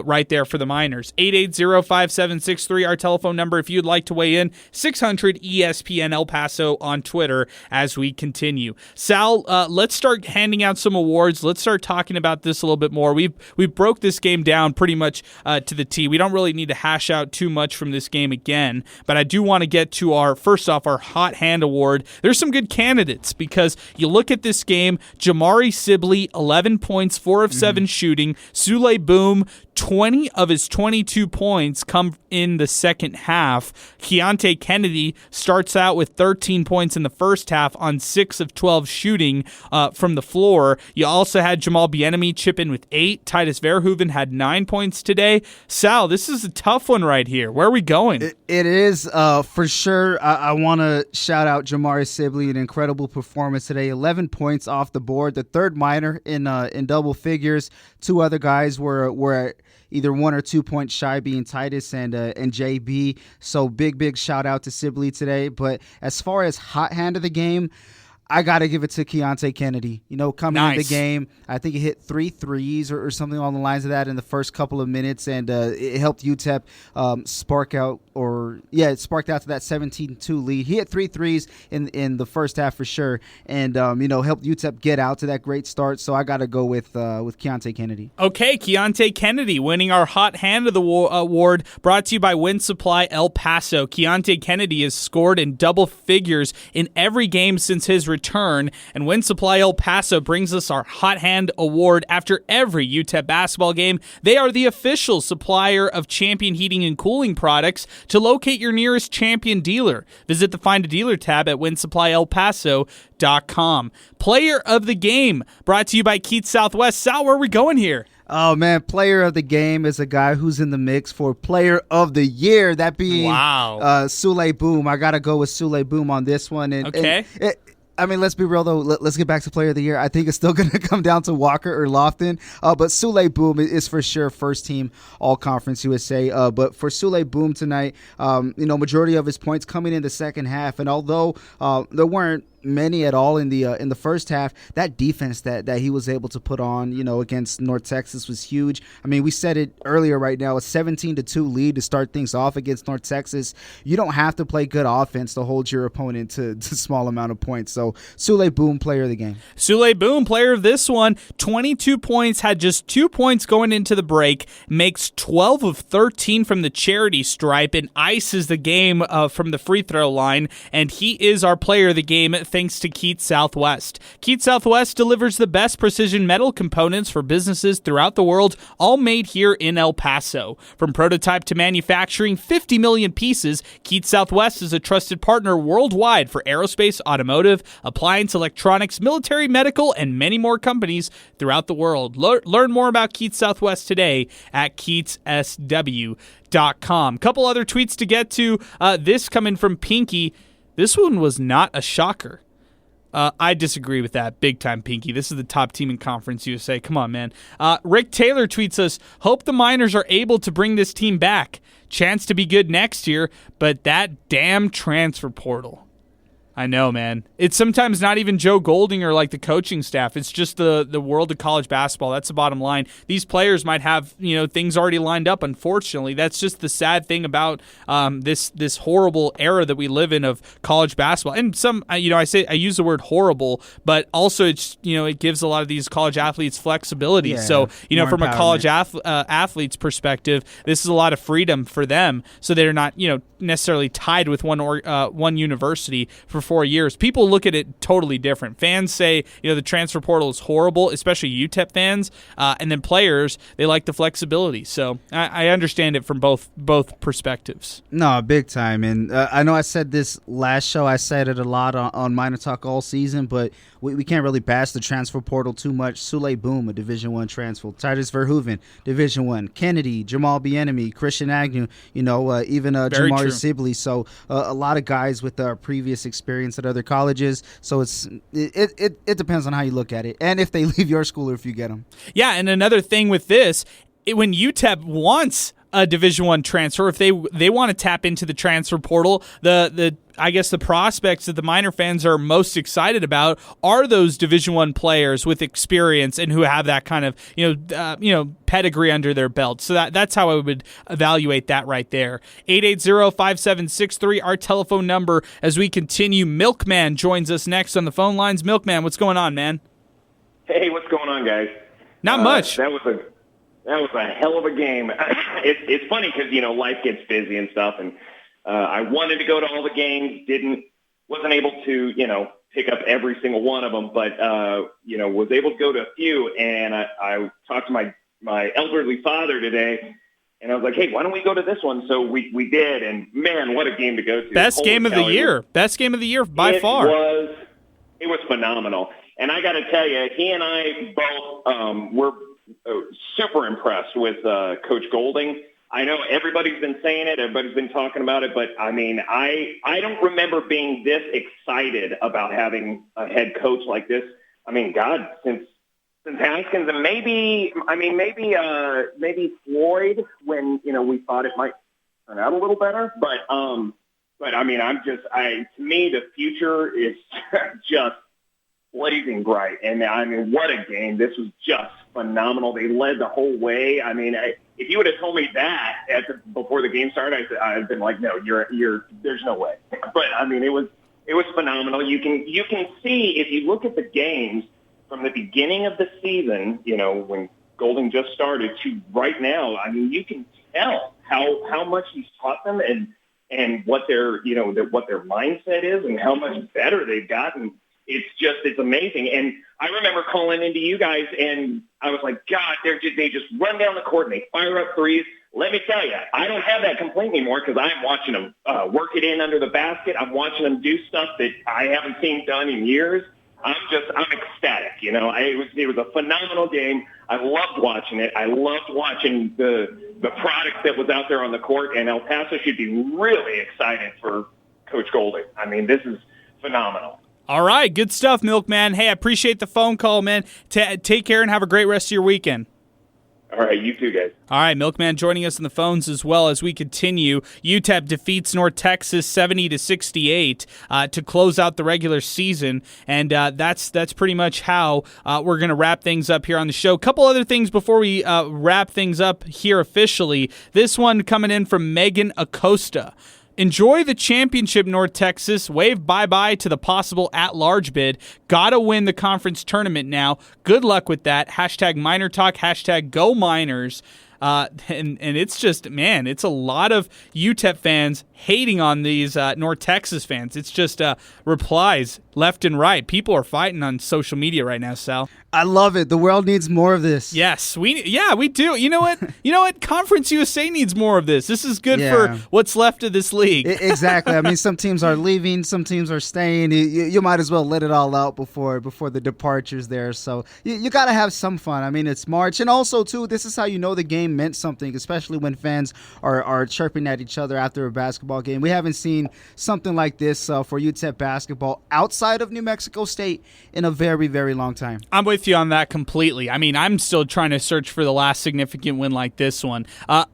right there for the Miners. 880-5763, our telephone number if you'd like to weigh in. 600 ESPN El Paso on Twitter as we continue. Sal, let's start handing out some awards. Let's start talking about this a little bit more. We broke this game down pretty much to the T. We don't really need to hash out too much from this game again, but I do want to get to our Hot Hand Award. There's some good candidates because you look at this game, Jamari Sibley, 11 points, 4 of 7 shooting. Sule Boom, 20 of his 22 points come in the second half. Keontae Kennedy starts out with 13 points in the first half on 6 of 12 shooting from the floor. You also had Jamal Bieniemy chip in with 8. Titus Verhoeven had 9 points today. Sal, this is a tough one right here. Where are we going? It is for sure. I want to shout out Jamari Sibley, an incredible performance today. 11 points off the board. The third Miner in double figures. 2 other guys were either 1 or 2 points shy, being Titus and JB. So big shout out to Sibley today. But as far as hot hand of the game, I got to give it to Keontae Kennedy. Coming in the game, I think he hit 3 threes or something along the lines of that in the first couple of minutes, and it helped UTEP spark out to that 17-2 lead. He hit 3 threes in the first half for sure, and helped UTEP get out to that great start. So I got to go with Keontae Kennedy. Okay, Keontae Kennedy winning our Hot Hand of the Award, brought to you by Wind Supply El Paso. Keontae Kennedy has scored in double figures in every game since his return, and Wind Supply El Paso brings us our Hot Hand Award after every UTEP basketball game. They are the official supplier of Champion Heating and Cooling products. To locate your nearest Champion dealer, visit the Find a Dealer tab at windsupplyelpaso.com. Player of the Game, brought to you by Keats Southwest. Sal, where are we going here? Oh, man, player of the game is a guy who's in the mix for player of the year, that being Sule Boom. I got to go with Sule Boom on this one. Okay. Let's be real, though. Let's get back to player of the year. I think it's still going to come down to Walker or Lofton. But Sule Boom is for sure first team All-Conference USA. But for Sule Boom tonight, majority of his points coming in the second half. And although there weren't many at all in the first half, that defense that he was able to put on, against North Texas was huge. I mean, we said it earlier right now, a 17-2 lead to start things off against North Texas. You don't have to play good offense to hold your opponent to a small amount of points. So Sule Boom, player of the game. Sule Boom, player of this one, 22 points, had just 2 points going into the break, makes 12 of 13 from the charity stripe, and ices the game from the free throw line, and he is our player of the game. thanks to Keats Southwest. Keats Southwest delivers the best precision metal components for businesses throughout the world, all made here in El Paso. From prototype to manufacturing 50 million pieces, Keats Southwest is a trusted partner worldwide for aerospace, automotive, appliance, electronics, military, medical, and many more companies throughout the world. Learn more about Keats Southwest today at KeatsSW.com. Couple other tweets to get to. This coming from Pinky. This one was not a shocker. I disagree with that big time, Pinky. This is the top team in Conference USA. Come on, man. Rick Taylor tweets us, hope the Miners are able to bring this team back. Chance to be good next year, but that damn transfer portal. I know, man. It's sometimes not even Joe Golding or like the coaching staff. It's just the world of college basketball. That's the bottom line. These players might have things already lined up. Unfortunately, that's just the sad thing about this horrible era that we live in of college basketball. And some, I use the word horrible, but also it's it gives a lot of these college athletes flexibility. Yeah, so from a college empowerment. athlete's perspective, this is a lot of freedom for them. So they're not necessarily tied with one university for 4 years. People look at it totally different. Fans say, the transfer portal is horrible, especially UTEP fans, and then players, they like the flexibility. So I understand it from both perspectives. No, big time. And I know I said this last show. I said it a lot on MinerTalk all season, but we can't really bash the transfer portal too much. Sule Boom, a Division I transfer. Titus Verhoeven, Division I. Kennedy, Jamal Bieniemy, Christian Agnew, even Jamari Sibley. So a lot of guys with previous experience at other colleges. So it depends on how you look at it and if they leave your school or if you get them. Yeah, and another thing with this, when UTEP wants a Division I transfer, if they want to tap into the transfer portal, I guess the prospects that the Miner fans are most excited about are those Division I players with experience and who have that kind of pedigree under their belt. So that's how I would evaluate that right there. 880-5763, our telephone number as we continue. Milkman joins us next on the phone lines. Milkman, what's going on, man? Hey, what's going on, guys? Not much. That was a hell of a game. It's funny because life gets busy and stuff, and I wanted to go to all the games, wasn't able to pick up every single one of them, but was able to go to a few. And I talked to my elderly father today, and I was like, hey, why don't we go to this one? So we did, and man, what a game to go to! Best game of the year by far. It was phenomenal, and I got to tell you, he and I both were super impressed with Coach Golding. I know everybody's been saying it, everybody's been talking about it, but I mean, I don't remember being this excited about having a head coach like this. I mean, God, since Haskins, and maybe Floyd, when we thought it might turn out a little better, but I mean, to me, the future is just blazing bright, and I mean, what a game! This was just phenomenal. They led the whole way. I mean, if you would have told me that before the game started, I'd been like, no, there's no way. But I mean, it was phenomenal. You can see if you look at the games from the beginning of the season, when Golding just started to right now. I mean, you can tell how much he's taught them and what their what their mindset is and how much better they've gotten. It's amazing. And I remember calling into you guys, and I was like, God, they just run down the court and they fire up threes. Let me tell you, I don't have that complaint anymore because I'm watching them work it in under the basket. I'm watching them do stuff that I haven't seen done in years. I'm ecstatic. It was a phenomenal game. I loved watching it. I loved watching the product that was out there on the court, and El Paso should be really excited for Coach Golding. I mean, this is phenomenal. All right, good stuff, Milkman. Hey, I appreciate the phone call, man. Take care and have a great rest of your weekend. All right, you too, guys. All right, Milkman joining us on the phones as well as we continue. UTEP defeats North Texas 70-68 to close out the regular season, and that's pretty much how we're going to wrap things up here on the show. A couple other things before we wrap things up here officially. This one coming in from Megan Acosta. Enjoy the championship, North Texas. Wave bye-bye to the possible at-large bid. Gotta win the conference tournament now. Good luck with that. #MinerTalk, #GoMiners. and it's just, man, it's a lot of UTEP fans hating on these North Texas fans. It's just replies left and right. People are fighting on social media right now, Sal. I love it. The world needs more of this. Yes, we do. You know what? Conference USA needs more of this. This is good for what's left of this league. Exactly. I mean, some teams are leaving, some teams are staying. You might as well let it all out before the departures there. So you got to have some fun. I mean, it's March, and also too, this is how you know the game meant something, especially when fans are chirping at each other after a basketball game. We haven't seen something like this for UTEP basketball outside of New Mexico State in a very, very long time. I'm with you on that completely. I mean, I'm still trying to search for the last significant win like this one.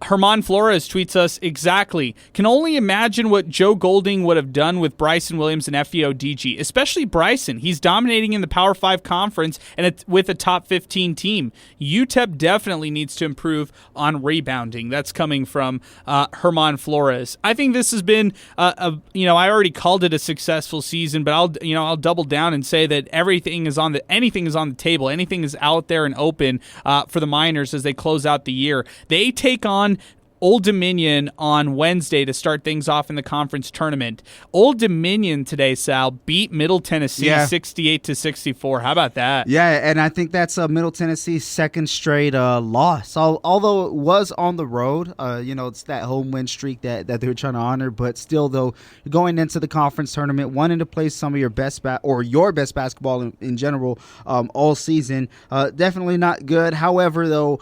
Herman Flores tweets us, exactly. Can only imagine what Joe Golding would have done with Bryson Williams and FEODG, especially Bryson. He's dominating in the Power 5 conference and with a top 15 team. UTEP definitely needs to improve on rebounding. That's coming from Herman Flores. I think this has been, I already called it a successful season, but I'll double down and say that anything is on the table. Anything is out there and open for the Miners as they close out the year. They take on Old Dominion on Wednesday to start things off in the conference tournament. Old Dominion today, Sal, beat Middle Tennessee 68-64. How about that? Yeah, and I think that's Middle Tennessee's second straight loss. Although it was on the road, it's that home win streak that they're trying to honor. But still, though, going into the conference tournament, wanting to play some of your best your best basketball in general all season, definitely not good. However, though,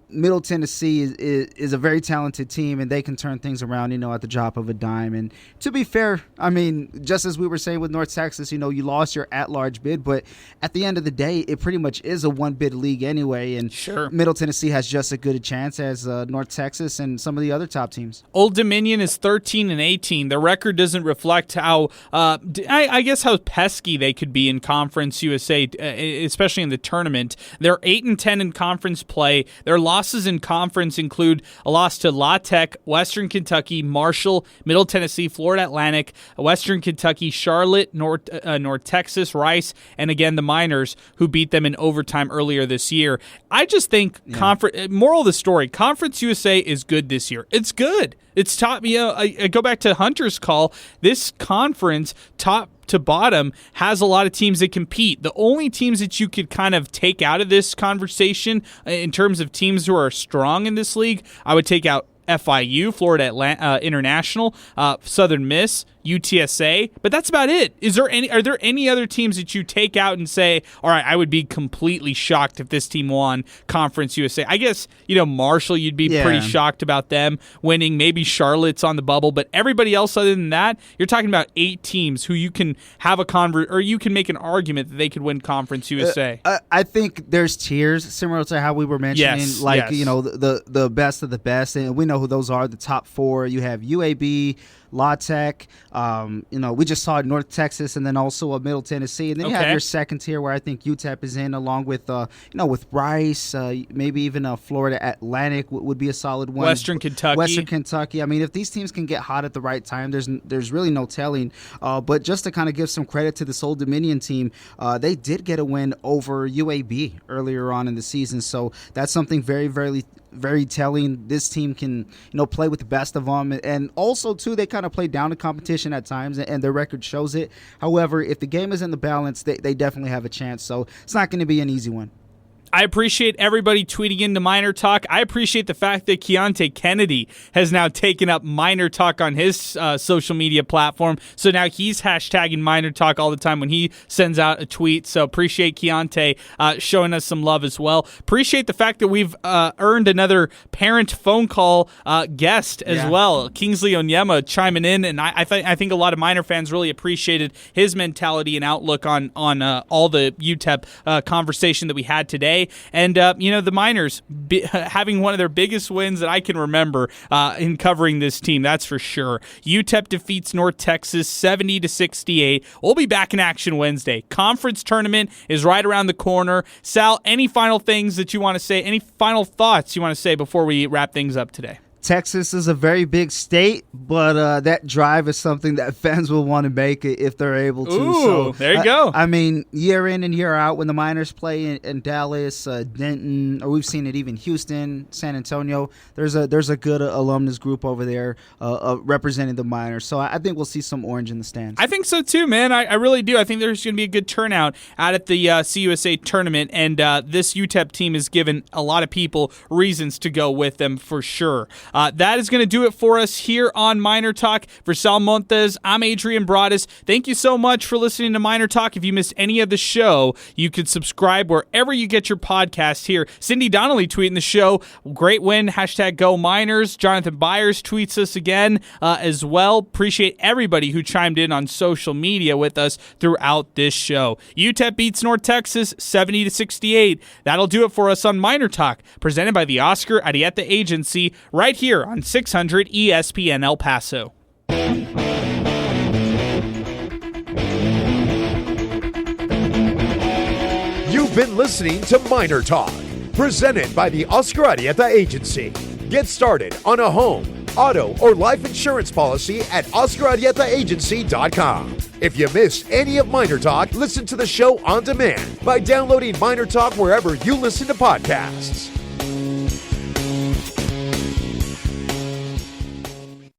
Middle Tennessee is a very talented team, and they can turn things around, at the drop of a dime. And to be fair, I mean, just as we were saying with North Texas, you lost your at-large bid, but at the end of the day, it pretty much is a one-bid league anyway, and sure, Middle Tennessee has just as good a chance as North Texas and some of the other top teams. Old Dominion is 13-18. The record doesn't reflect how, I guess, how pesky they could be in Conference USA, especially in the tournament. They're 8-10 in conference play. Their losses in conference include a loss to La Tech, Western Kentucky, Marshall, Middle Tennessee, Florida Atlantic, Western Kentucky, Charlotte, North Texas, Rice, and again the Miners, who beat them in overtime earlier this year. I just think moral of the story, Conference USA is good this year. It's good. It's top. I go back to Hunter's call. This conference, top to bottom, has a lot of teams that compete. The only teams that you could kind of take out of this conversation in terms of teams who are strong in this league, I would take out FIU, Florida International, Southern Miss, UTSA, but that's about it. Are there any other teams that you take out and say, all right, I would be completely shocked if this team won Conference USA? I guess, Marshall, you'd be pretty shocked about them winning. Maybe Charlotte's on the bubble, but everybody else other than that, you're talking about 8 teams who you can have or you can make an argument that they could win Conference USA. I think there's tiers similar to how we were mentioning, the best of the best, and we know who those are. The top 4, you have UAB, La Tech, we just saw North Texas, and then also a Middle Tennessee, and then you have your second tier where I think UTEP is in, along with with Rice, maybe even Florida Atlantic would be a solid one. Western Kentucky. I mean, if these teams can get hot at the right time, there's really no telling. But just to kind of give some credit to this Old Dominion team, they did get a win over UAB earlier on in the season, so that's something very, very, very telling. This team can, play with the best of them, and also too, they kind of play down the competition at times, and their record shows it. However, if the game is in the balance, they definitely have a chance. So it's not going to be an easy one. I appreciate everybody tweeting into MinerTalk. I appreciate the fact that Keontae Kennedy has now taken up MinerTalk on his social media platform. So now he's hashtagging MinerTalk all the time when he sends out a tweet. So appreciate Keontae showing us some love as well. Appreciate the fact that we've earned another parent phone call guest as well. Kingsley Onyema chiming in, and I think a lot of Miner fans really appreciated his mentality and outlook on all the UTEP conversation that we had today. And, the Miners having one of their biggest wins that I can remember in covering this team, that's for sure. UTEP defeats North Texas 70-68. We'll be back in action Wednesday. Conference tournament is right around the corner. Sal, any final things that you want to say? Any final thoughts you want to say before we wrap things up today? Texas is a very big state, but that drive is something that fans will want to make if they're able to. Ooh, so there you go. I mean, year in and year out, when the Miners play in Dallas, Denton, or we've seen it even Houston, San Antonio, there's a good alumnus group over there representing the Miners. So I think we'll see some orange in the stands. I think so too, man. I really do. I think there's going to be a good turnout out at the CUSA tournament, and this UTEP team has given a lot of people reasons to go with them for sure. That is going to do it for us here on Miner Talk. For Sal Montes, I'm Adrian Broadus. Thank you so much for listening to Miner Talk. If you missed any of the show, you could subscribe wherever you get your podcast here. Cindy Donnelly tweeting the show. Great win. #GoMiners. Jonathan Byers tweets us again as well. Appreciate everybody who chimed in on social media with us throughout this show. UTEP beats North Texas 70-68. That'll do it for us on Miner Talk, presented by the Oscar Arieta Agency, right here on 600 ESPN El Paso. You've been listening to Miner Talk, presented by the Oscar Arieta Agency. Get started on a home, auto, or life insurance policy at OscarArietaAgency.com. If you missed any of Miner Talk, listen to the show on demand by downloading Miner Talk wherever you listen to podcasts.